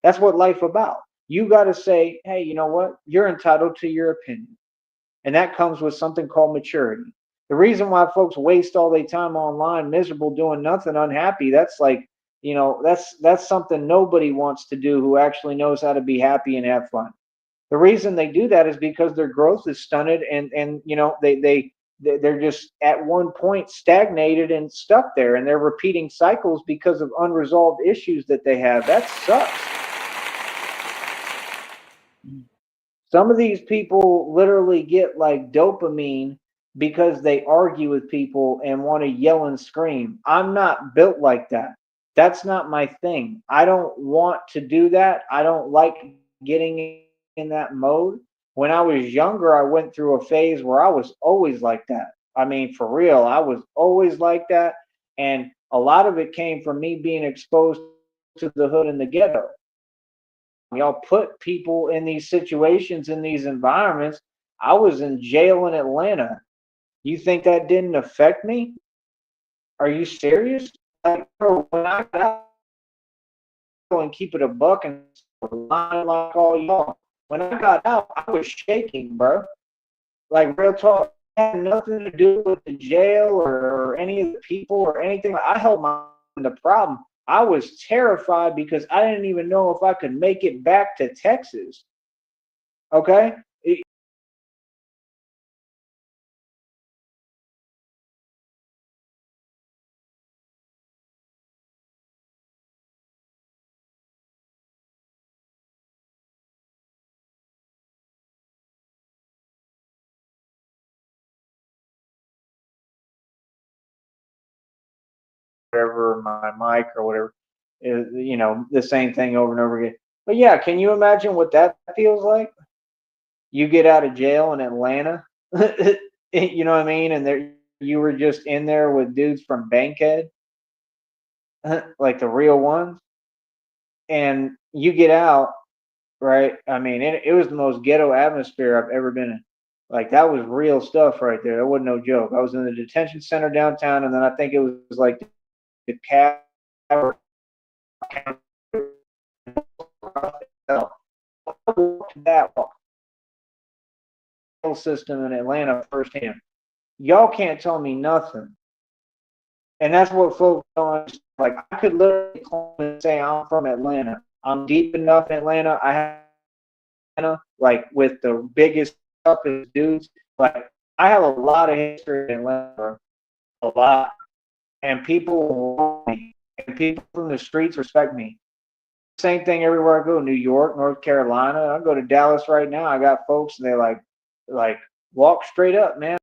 That's what life about. You got to say, hey, you know what? You're entitled to your opinion. And that comes with something called maturity. The reason why folks waste all their time online, miserable, doing nothing, unhappy, that's like, that's something nobody wants to do who actually knows how to be happy and have fun. The reason they do that is because their growth is stunted and they're just at one point stagnated and stuck there and they're repeating cycles because of unresolved issues that they have. That sucks. Some of these people literally get like dopamine because they argue with people and want to yell and scream. I'm not built like that. That's not my thing. I don't want to do that. I don't like getting in that mode. When I was younger, I went through a phase where I was always like that. I mean, for real, I was always like that. And a lot of it came from me being exposed to the hood and the ghetto. Y'all put people in these situations, in these environments. I was in jail in Atlanta. You think that didn't affect me? Are you serious? Like, bro, when I got out, and keep it a buck and lying like all y'all. When I got out, I was shaking, bro. Like real talk. It had nothing to do with the jail or any of the people or anything. I held my the problem. I was terrified because I didn't even know if I could make it back to Texas. Okay? Whatever, my mic or whatever, the same thing over and over again. But yeah, can you imagine what that feels like? You get out of jail in Atlanta, you know what I mean? And there you were just in there with dudes from Bankhead, like the real ones, and you get out, right? I mean, it was the most ghetto atmosphere I've ever been in. Like that was real stuff right there. That wasn't no joke. I was in the detention center downtown, and then I think it was like the cat that system in Atlanta firsthand. Y'all can't tell me nothing. And that's what folks don't like. I could literally call and say I'm from Atlanta. I'm deep enough in Atlanta. I have like with the biggest, toughest dudes. Like I have a lot of history in Atlanta, a lot, and people want me, and people from the streets respect me. Same thing everywhere I go. New York, North Carolina. I go to Dallas right now. I got folks, and they like walk straight up, man.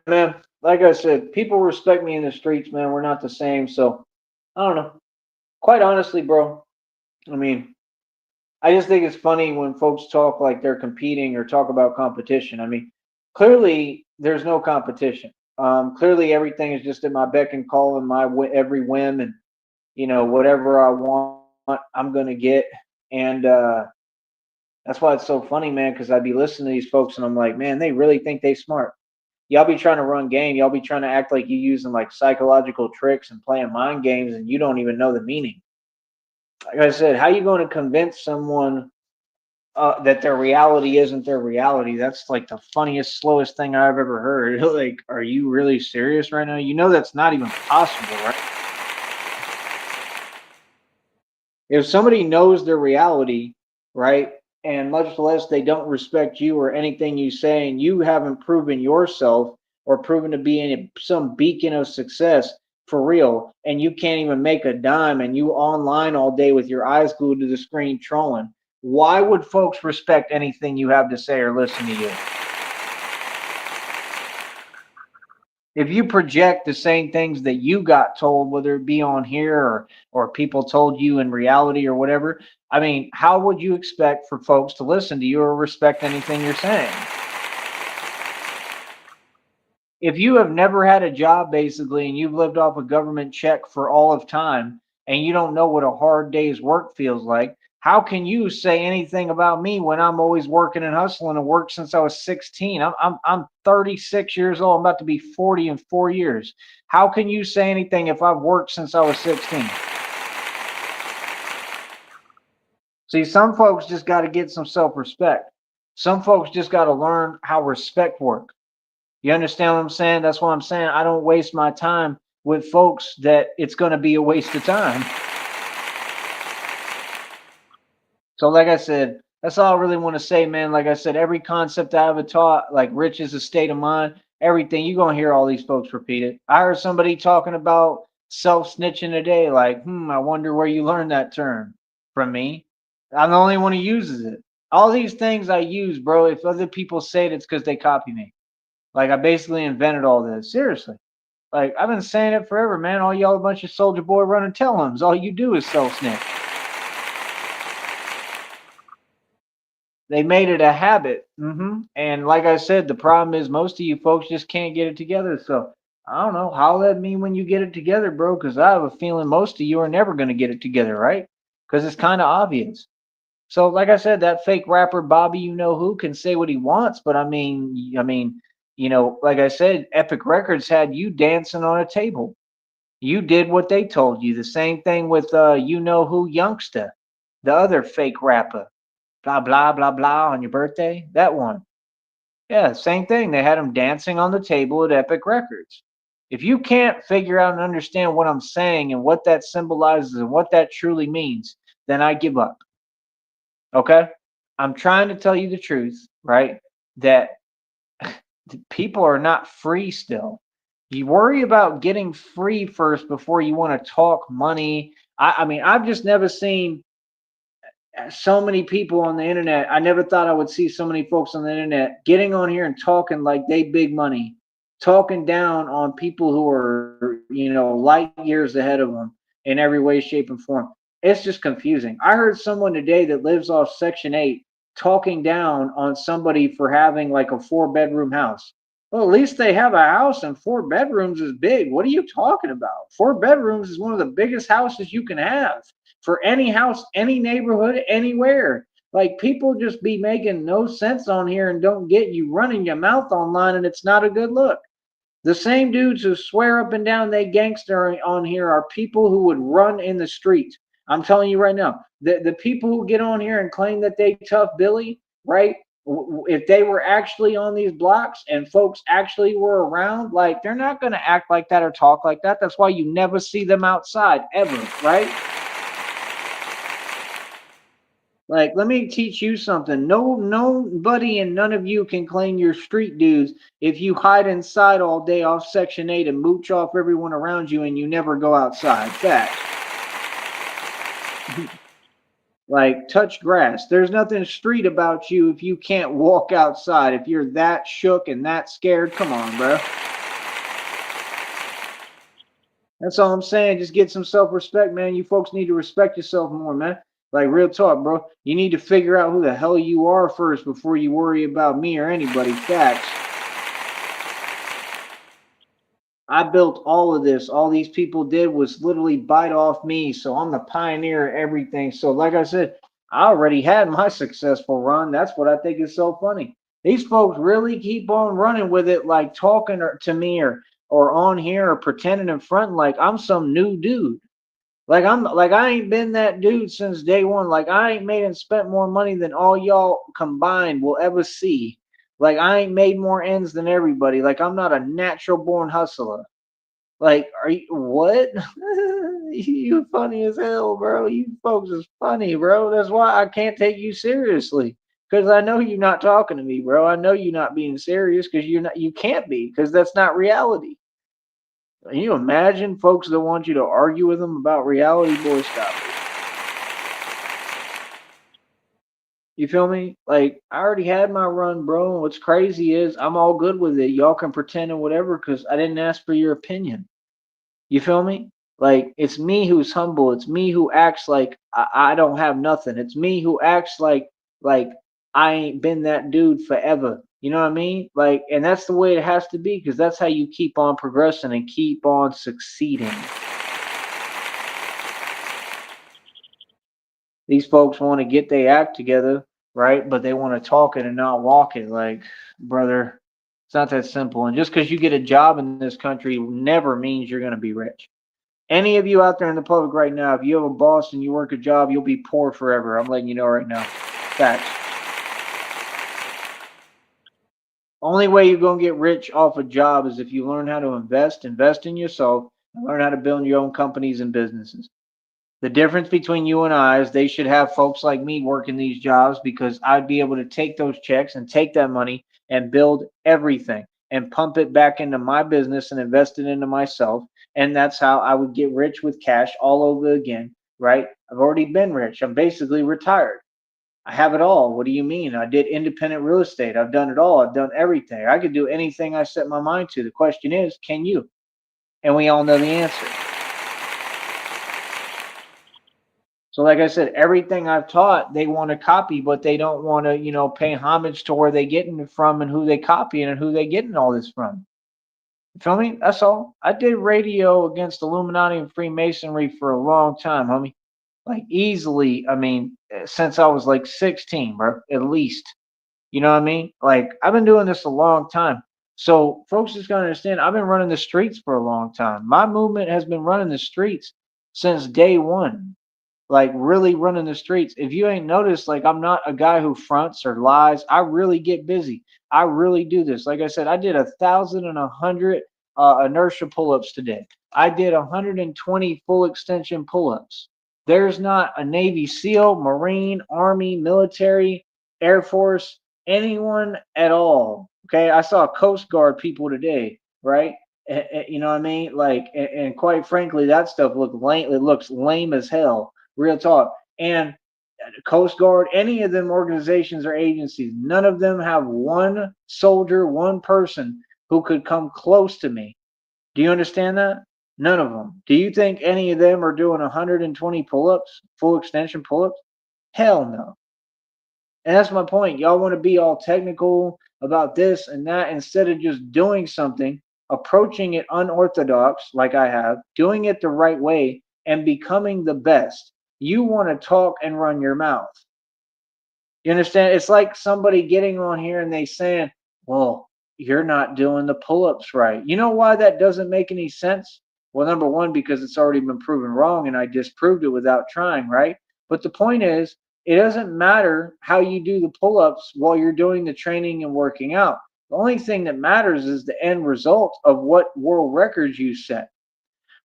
Man, like I said, people respect me in the streets, man. We're not the same, so I don't know. Quite honestly, bro. I mean, I just think it's funny when folks talk like they're competing or talk about competition. I mean, clearly there's no competition. Clearly everything is just at my beck and call and my every whim, and whatever I want, I'm gonna get. And that's why it's so funny, man. Because I'd be listening to these folks, and I'm like, man, they really think they smart. Y'all be trying to run game. Y'all be trying to act like you using like psychological tricks and playing mind games, and you don't even know the meaning. Like I said, how you going to convince someone that their reality isn't their reality? That's like the funniest, slowest thing I've ever heard. Like, are you really serious right now? You know that's not even possible, right? If somebody knows their reality, right, and much less they don't respect you or anything you say, and you haven't proven yourself or proven to be some beacon of success for real, and you can't even make a dime, and you online all day with your eyes glued to the screen trolling, why would folks respect anything you have to say or listen to you? If you project the same things that you got told, whether it be on here or people told you in reality or whatever, I mean, how would you expect for folks to listen to you or respect anything you're saying? If you have never had a job basically and you've lived off a government check for all of time and you don't know what a hard day's work feels like, how can you say anything about me when I'm always working and hustling and worked since I was 16? I'm 36 years old. I'm about to be 40 in 4 years. How can you say anything if I've worked since I was 16? See, some folks just got to get some self-respect. Some folks just got to learn how respect works. You understand what I'm saying? That's what I'm saying. I don't waste my time with folks that it's going to be a waste of time. So, like I said, that's all I really want to say, man. Like I said, every concept I ever taught, like rich is a state of mind, everything, you're going to hear all these folks repeat it. I heard somebody talking about self snitching today. Like, I wonder where you learned that term from me. I'm the only one who uses it. All these things I use, bro. If other people say it, it's because they copy me. Like, I basically invented all this. Seriously. Like, I've been saying it forever, man. All y'all a bunch of soldier boy run and tell 'ems. All you do is self snitch. They made it a habit. And like I said, the problem is most of you folks just can't get it together. So I don't know. Holler at me when you get it together, bro, because I have a feeling most of you are never going to get it together, right? Because it's kind of obvious. So, like I said, that fake rapper Bobby, you know who, can say what he wants, but like I said, Epic Records had you dancing on a table. You did what they told you. The same thing with you know who, Youngster, the other fake rapper, blah blah blah blah on your birthday. That one, yeah, same thing. They had him dancing on the table at Epic Records. If you can't figure out and understand what I'm saying and what that symbolizes and what that truly means, then I give up. Okay? I'm trying to tell you the truth, right? That people are not free still. You worry about getting free first before you want to talk money. I mean, I've just never seen so many people on the internet. I never thought I would see so many folks on the internet getting on here and talking like they big money, talking down on people who are, light years ahead of them in every way, shape, and form. It's just confusing. I heard someone today that lives off Section 8 talking down on somebody for having like a 4-bedroom house. Well, at least they have a house, and 4 bedrooms is big. What are you talking about? 4 bedrooms is one of the biggest houses you can have for any house, any neighborhood, anywhere. Like, people just be making no sense on here and don't get you running your mouth online, and it's not a good look. The same dudes who swear up and down they gangster on here are people who would run in the street. I'm telling you right now, the people who get on here and claim that they tough Billy, right? If they were actually on these blocks and folks actually were around, like, they're not going to act like that or talk like that. That's why you never see them outside ever, right? Like, let me teach you something. Nobody and none of you can claim you're street dudes if you hide inside all day off Section 8 and mooch off everyone around you and you never go outside. Fact. Like, touch grass. There's nothing street about you if you can't walk outside. If you're that shook and that scared, come on, bro. That's all I'm saying. Just get some self-respect, man. You folks need to respect yourself more, man. Like, real talk, bro. You need to figure out who the hell you are first before you worry about me or anybody. Facts. I built all of this. All these people did was literally bite off me. So I'm the pioneer of everything. So, like I said, I already had my successful run. That's what I think is so funny. These folks really keep on running with it, like talking to me or on here or pretending in front like I'm some new dude. Like I ain't been that dude since day one. Like, I ain't made and spent more money than all y'all combined will ever see. Like, I ain't made more ends than everybody. Like, I'm not a natural born hustler. Like, are you what? You funny as hell, bro. You folks is funny, bro. That's why I can't take you seriously. Cause I know you're not talking to me, bro. I know you're not being serious because you can't be, because that's not reality. Can you imagine folks that want you to argue with them about reality? Boy, stop it. You feel me? Like, I already had my run, bro. And what's crazy is I'm all good with it. Y'all can pretend and whatever because I didn't ask for your opinion. You feel me? Like, it's me who's humble. It's me who acts like I don't have nothing. It's me who acts like I ain't been that dude forever. You know what I mean? Like, and that's the way it has to be because that's how you keep on progressing and keep on succeeding. These folks want to get their act together, right? But they want to talk it and not walk it. Like, brother, it's not that simple. And just because you get a job in this country never means you're going to be rich. Any of you out there in the public right now, if you have a boss and you work a job, you'll be poor forever. I'm letting you know right now. Facts. Only way you're going to get rich off a job is if you learn how to invest in yourself, and learn how to build your own companies and businesses. The difference between you and I is they should have folks like me working these jobs because I'd be able to take those checks and take that money and build everything and pump it back into my business and invest it into myself. And that's how I would get rich with cash all over again, right? I've already been rich. I'm basically retired. I have it all. What do you mean? I did independent real estate. I've done it all. I've done everything. I could do anything I set my mind to. The question is, can you? And we all know the answer. So, like I said, everything I've taught, they want to copy, but they don't want to, pay homage to where they getting it from and who they copying and who they getting all this from. You feel me? That's all. I did radio against Illuminati and Freemasonry for a long time, homie. Like easily, I mean, since I was like 16, bro, at least. You know what I mean? Like I've been doing this a long time. So folks just gotta understand, I've been running the streets for a long time. My movement has been running the streets since day one, like really running the streets. If you ain't noticed, like I'm not a guy who fronts or lies. I really get busy. I really do this. Like I said, I did 1,100 inertia pull-ups today. I did 120 full extension pull-ups. There's not a Navy SEAL, Marine, Army, military, Air Force, anyone at all. Okay, I saw Coast Guard people today, right? You know what I mean? Like, and quite frankly, that stuff looks lame. It looks lame as hell. Real talk. And Coast Guard, any of them organizations or agencies, none of them have one soldier, one person who could come close to me. Do you understand that? None of them. Do you think any of them are doing 120 pull-ups, full extension pull-ups? Hell no. And that's my point. Y'all want to be all technical about this and that instead of just doing something, approaching it unorthodox, like I have, doing it the right way, and becoming the best. You want to talk and run your mouth. You understand? It's like somebody getting on here and they saying, well, you're not doing the pull-ups right. You know why that doesn't make any sense? Well, number one, because it's already been proven wrong and I disproved it without trying, right? But the point is, it doesn't matter how you do the pull-ups while you're doing the training and working out. The only thing that matters is the end result of what world records you set.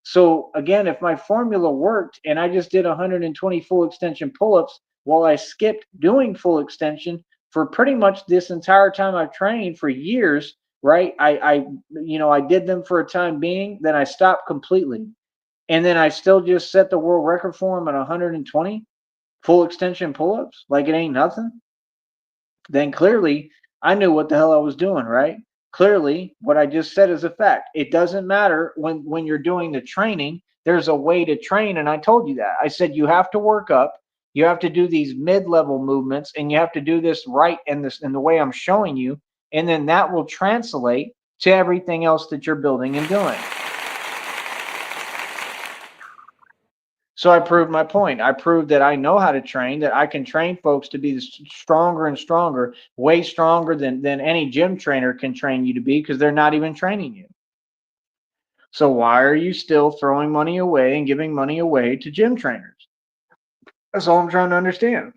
So again, if my formula worked and I just did 120 full extension pull-ups while I skipped doing full extension for pretty much this entire time I've trained for years, right? I did them for a time being, then I stopped completely. And then I still just set the world record for them at 120 full extension pull-ups, like it ain't nothing. Then clearly I knew what the hell I was doing, right? Clearly, what I just said is a fact. It doesn't matter when you're doing the training, there's a way to train. And I told you that. I said you have to work up, you have to do these mid-level movements, and you have to do this right in the way I'm showing you. And then that will translate to everything else that you're building and doing. So I proved my point. I proved that I know how to train, that I can train folks to be stronger and stronger, way stronger than any gym trainer can train you to be because they're not even training you. So why are you still throwing money away and giving money away to gym trainers? That's all I'm trying to understand.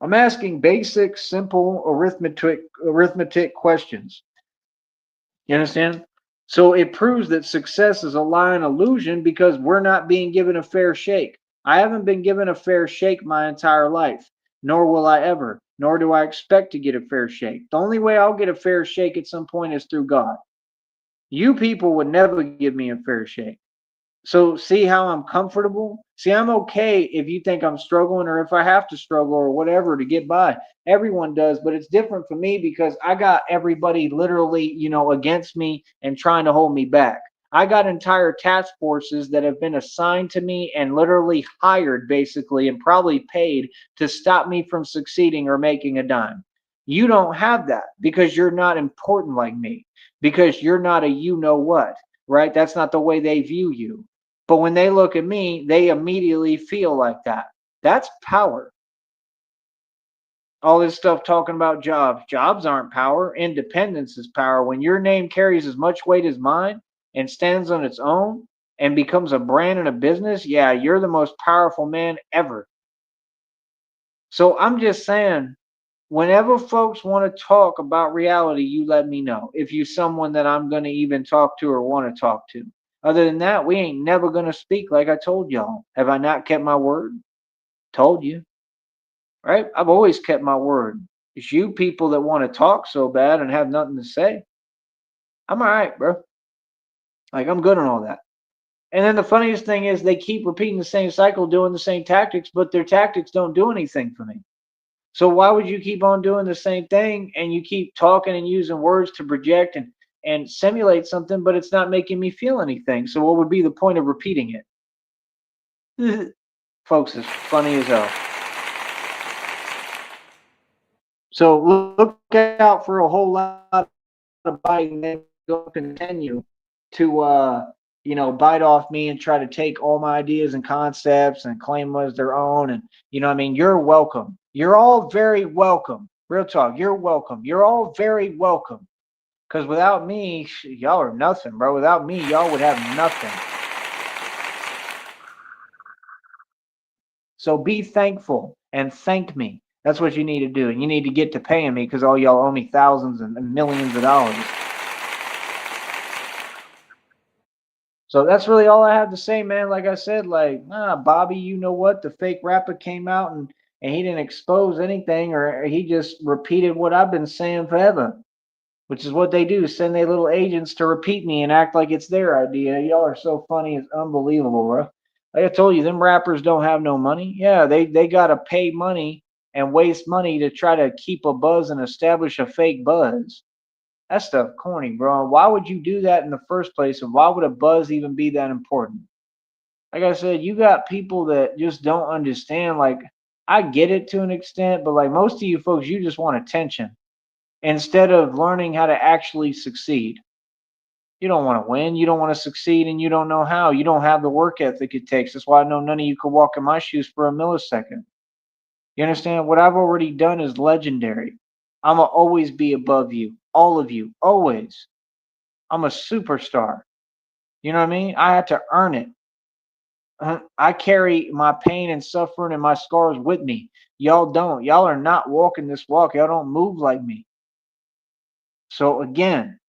I'm asking basic, simple arithmetic questions. You understand? So it proves that success is a lie and illusion because we're not being given a fair shake. I haven't been given a fair shake my entire life, nor will I ever, nor do I expect to get a fair shake. The only way I'll get a fair shake at some point is through God. You people would never give me a fair shake. So see how I'm comfortable? See, I'm okay if you think I'm struggling or if I have to struggle or whatever to get by. Everyone does, but it's different for me because I got everybody literally, against me and trying to hold me back. I got entire task forces that have been assigned to me and literally hired basically and probably paid to stop me from succeeding or making a dime. You don't have that because you're not important like me, because you're not a you know what, right? That's not the way they view you. But when they look at me, they immediately feel like that. That's power. All this stuff talking about jobs. Jobs aren't power. Independence is power. When your name carries as much weight as mine and stands on its own and becomes a brand and a business, yeah, you're the most powerful man ever. So I'm just saying, whenever folks want to talk about reality, you let me know. If you're someone that I'm going to even talk to or want to talk to. Other than that, we ain't never going to speak like I told y'all. Have I not kept my word? Told you, right? I've always kept my word. It's you people that want to talk so bad and have nothing to say. I'm all right, bro. Like, I'm good on all that. And then the funniest thing is they keep repeating the same cycle, doing the same tactics, but their tactics don't do anything for me. So why would you keep on doing the same thing and you keep talking and using words to project and simulate something, but it's not making me feel anything? So what would be the point of repeating it? Folks, it's funny as hell. So look out for a whole lot of biting. They go continue to bite off me and try to take all my ideas and concepts and claim them as their own. And I mean, you're welcome. You're all very welcome. Real talk. You're welcome. You're all very welcome. Because without me, y'all are nothing, bro. Without me, y'all would have nothing. So be thankful and thank me. That's what you need to do. And you need to get to paying me because all y'all owe me thousands and millions of dollars. So that's really all I have to say, man. Like I said, Bobby, you know what? The fake rapper came out and he didn't expose anything, or he just repeated what I've been saying forever, which is what they do, send their little agents to repeat me and act like it's their idea. Y'all are so funny, it's unbelievable, bro. Like I told you, them rappers don't have no money. Yeah, they gotta pay money and waste money to try to keep a buzz and establish a fake buzz. That stuff corny, bro. Why would you do that in the first place? And why would a buzz even be that important? Like I said, you got people that just don't understand. Like, I get it to an extent, but like most of you folks, you just want attention instead of learning how to actually succeed. You don't want to win. You don't want to succeed, and you don't know how. You don't have the work ethic it takes. That's why I know none of you could walk in my shoes for a millisecond. You understand? What I've already done is legendary. I'm going to always be above you. All of you. Always. I'm a superstar. You know what I mean? I had to earn it. I carry my pain and suffering and my scars with me. Y'all don't. Y'all are not walking this walk. Y'all don't move like me. So again,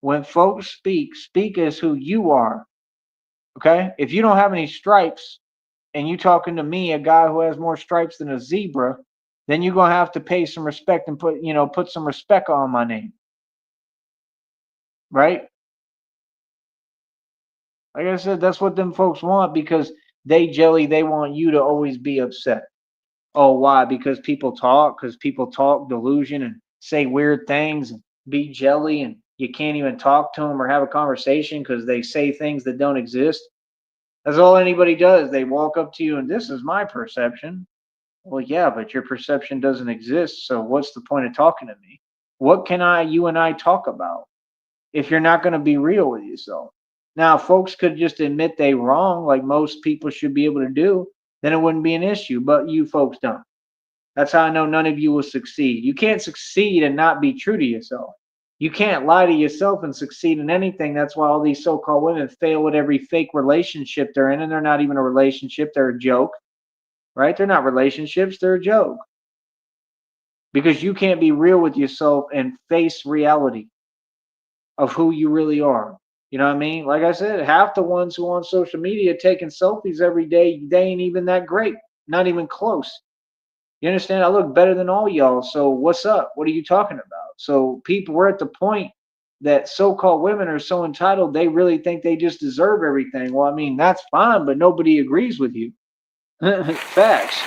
when folks speak as who you are. Okay? If you don't have any stripes and you talking to me, a guy who has more stripes than a zebra, then you're gonna have to pay some respect and put some respect on my name. Right? Like I said, that's what them folks want because they want you to always be upset. Oh, why? Because people talk delusion and say weird things and be jelly, and you can't even talk to them or have a conversation because they say things that don't exist. That's all anybody does. They walk up to you and this is my perception. Well, yeah, but your perception doesn't exist. So what's the point of talking to me? What can you and I talk about if you're not going to be real with yourself? Now, if folks could just admit they wrong, like most people should be able to do, then it wouldn't be an issue. But you folks don't. That's how I know none of you will succeed. You can't succeed and not be true to yourself. You can't lie to yourself and succeed in anything. That's why all these so-called women fail with every fake relationship they're in, and they're not even a relationship. They're a joke, right? They're not relationships. They're a joke because you can't be real with yourself and face reality of who you really are. You know what I mean? Like I said, half the ones who on social media taking selfies every day, they ain't even that great. Not even close. You understand? I look better than all y'all. So what's up? What are you talking about? So people, we're at the point that so-called women are so entitled, they really think they just deserve everything. Well, I mean, that's fine, but nobody agrees with you. Facts.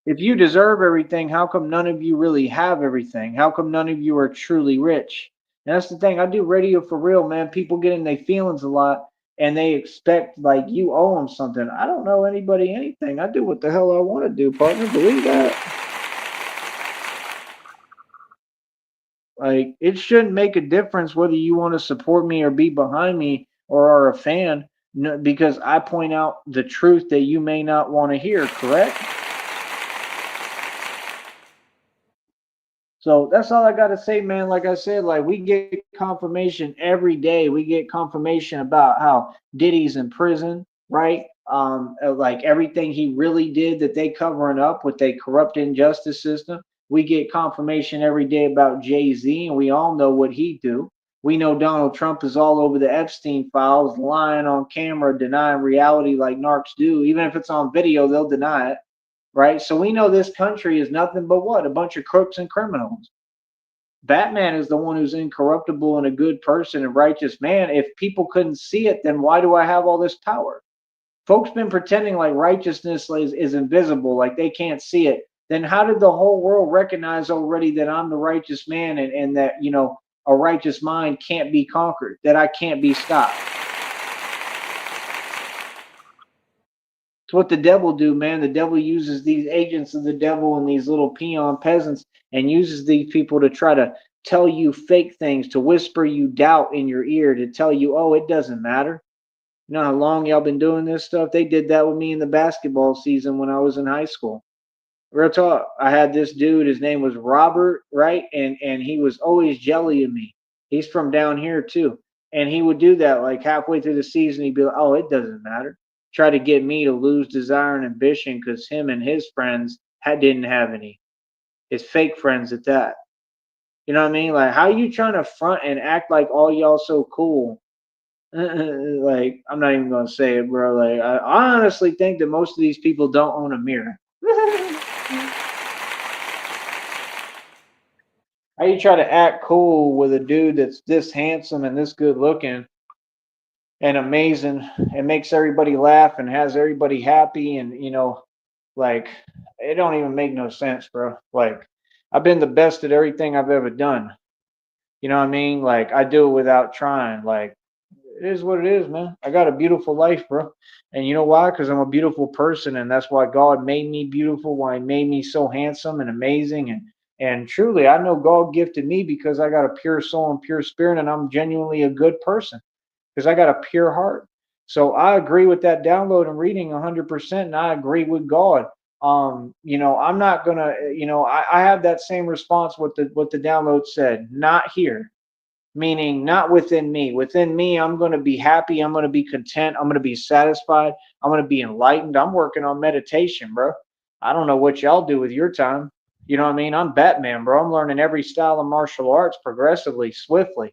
If you deserve everything, how come none of you really have everything? How come none of you are truly rich? And that's the thing. I do radio for real, man. People get in their feelings a lot and they expect like you owe them something. I don't know anybody anything. I do what the hell I want to do, partner. Believe that. Like, it shouldn't make a difference whether you want to support me or be behind me or are a fan, because I point out the truth that you may not want to hear, correct? So that's all I got to say, man. Like I said, like we get confirmation every day. We get confirmation about how Diddy's in prison, right? Like everything he really did that they covering up with a corrupt injustice system. We get confirmation every day about Jay-Z, and we all know what he do. We know Donald Trump is all over the Epstein files, lying on camera, denying reality like narcs do. Even if it's on video, they'll deny it, right? So we know this country is nothing but what? A bunch of crooks and criminals. Batman is the one who's incorruptible and a good person and righteous man. If people couldn't see it, then why do I have all this power? Folks been pretending like righteousness is invisible, like they can't see it. Then how did the whole world recognize already that I'm the righteous man, and that, a righteous mind can't be conquered, that I can't be stopped? It's what the devil do, man. The devil uses these agents of the devil and these little peon peasants and uses these people to try to tell you fake things, to whisper you doubt in your ear, to tell you, oh, it doesn't matter. You know how long y'all been doing this stuff? They did that with me in the basketball season when I was in high school. Real talk. I had this dude, his name was Robert, right? And he was always jelly of me. He's from down here too. And he would do that like halfway through the season, he'd be like, oh, it doesn't matter. Try to get me to lose desire and ambition because him and his friends didn't have any. His fake friends at that. You know what I mean? Like, how you trying to front and act like all y'all so cool? Like, I'm not even gonna say it, bro. Like, I honestly think that most of these people don't own a mirror. How you try to act cool with a dude that's this handsome and this good looking and amazing and makes everybody laugh and has everybody happy and like it don't even make no sense, bro. Like I've been the best at everything I've ever done. You know what I mean? Like I do it without trying. Like it is what it is, man. I got a beautiful life, bro. And you know why? Because I'm a beautiful person, and that's why God made me beautiful. Why He made me so handsome and amazing, and truly, I know God gifted me because I got a pure soul and pure spirit, and I'm genuinely a good person because I got a pure heart. So I agree with that download and reading 100%, and I agree with God. I'm not gonna, I have that same response with what the download said. Not here, meaning not within me. Within me, I'm going to be happy. I'm going to be content. I'm going to be satisfied. I'm going to be enlightened. I'm working on meditation, bro. I don't know what y'all do with your time. You know what I mean? I'm Batman, bro. I'm learning every style of martial arts progressively, swiftly.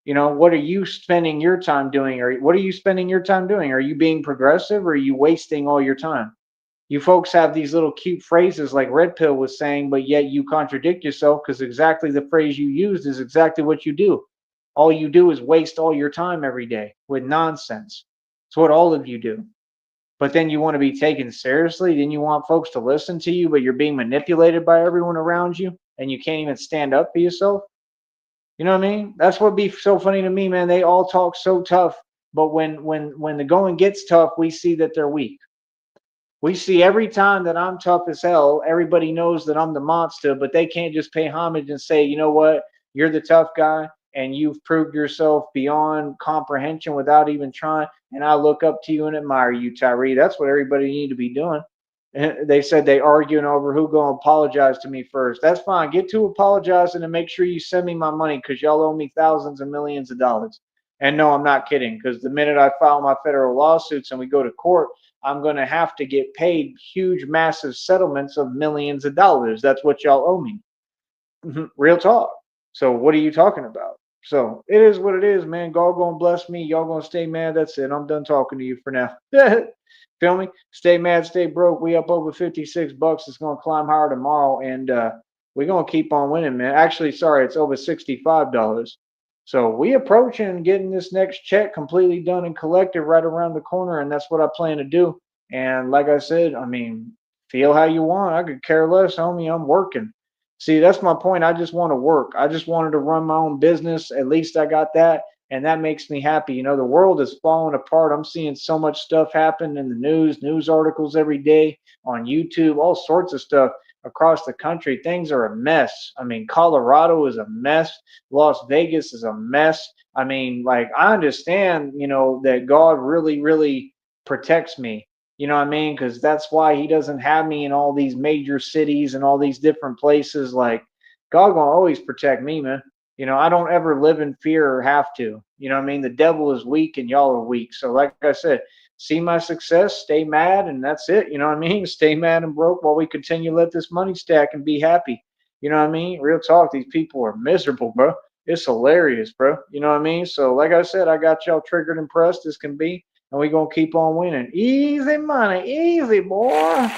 What are you spending your time doing? Or what are you spending your time doing? Are you being progressive or are you wasting all your time? You folks have these little cute phrases like Red Pill was saying, but yet you contradict yourself because exactly the phrase you used is exactly what you do. All you do is waste all your time every day with nonsense. It's what all of you do. But then you want to be taken seriously. Then you want folks to listen to you, but you're being manipulated by everyone around you and you can't even stand up for yourself. You know what I mean? That's what be so funny to me, man. They all talk so tough, but when the going gets tough, we see that they're weak. We see every time that I'm tough as hell, everybody knows that I'm the monster, but they can't just pay homage and say, you know what, you're the tough guy and you've proved yourself beyond comprehension without even trying. And I look up to you and admire you, Tyree. That's what everybody need to be doing. And they said they arguing over who gonna apologize to me first. That's fine. Get to apologizing and make sure you send me my money because y'all owe me thousands and millions of dollars. And no, I'm not kidding because the minute I file my federal lawsuits and we go to court, I'm going to have to get paid huge, massive settlements of millions of dollars. That's what y'all owe me. Real talk. So what are you talking about? So it is what it is, man. God gonna bless me. Y'all gonna stay mad. That's it. I'm done talking to you for now. Feel me? Stay mad, stay broke. We up over $56. It's gonna climb higher tomorrow, and we're gonna keep on winning, man. Actually, sorry, it's over $65. So we approaching getting this next check completely done and collected right around the corner, and that's what I plan to do. And like I said, I mean, feel how you want. I could care less, homie. I'm working. See, that's my point. I just want to work. I just wanted to run my own business. At least I got that. And that makes me happy. The world is falling apart. I'm seeing so much stuff happen in the news articles every day on YouTube, all sorts of stuff across the country. Things are a mess. I mean, Colorado is a mess. Las Vegas is a mess. I mean, like, I understand, that God really, really protects me. You know what I mean? Because that's why he doesn't have me in all these major cities and all these different places. Like, God gonna always protect me, man. I don't ever live in fear or have to. You know what I mean? The devil is weak and y'all are weak. So, like I said, see my success, stay mad, and that's it. You know what I mean? Stay mad and broke while we continue to let this money stack and be happy. You know what I mean? Real talk, these people are miserable, bro. It's hilarious, bro. You know what I mean? So, like I said, I got y'all triggered and pressed as can be and we're going to keep on winning. Easy money, easy, boy.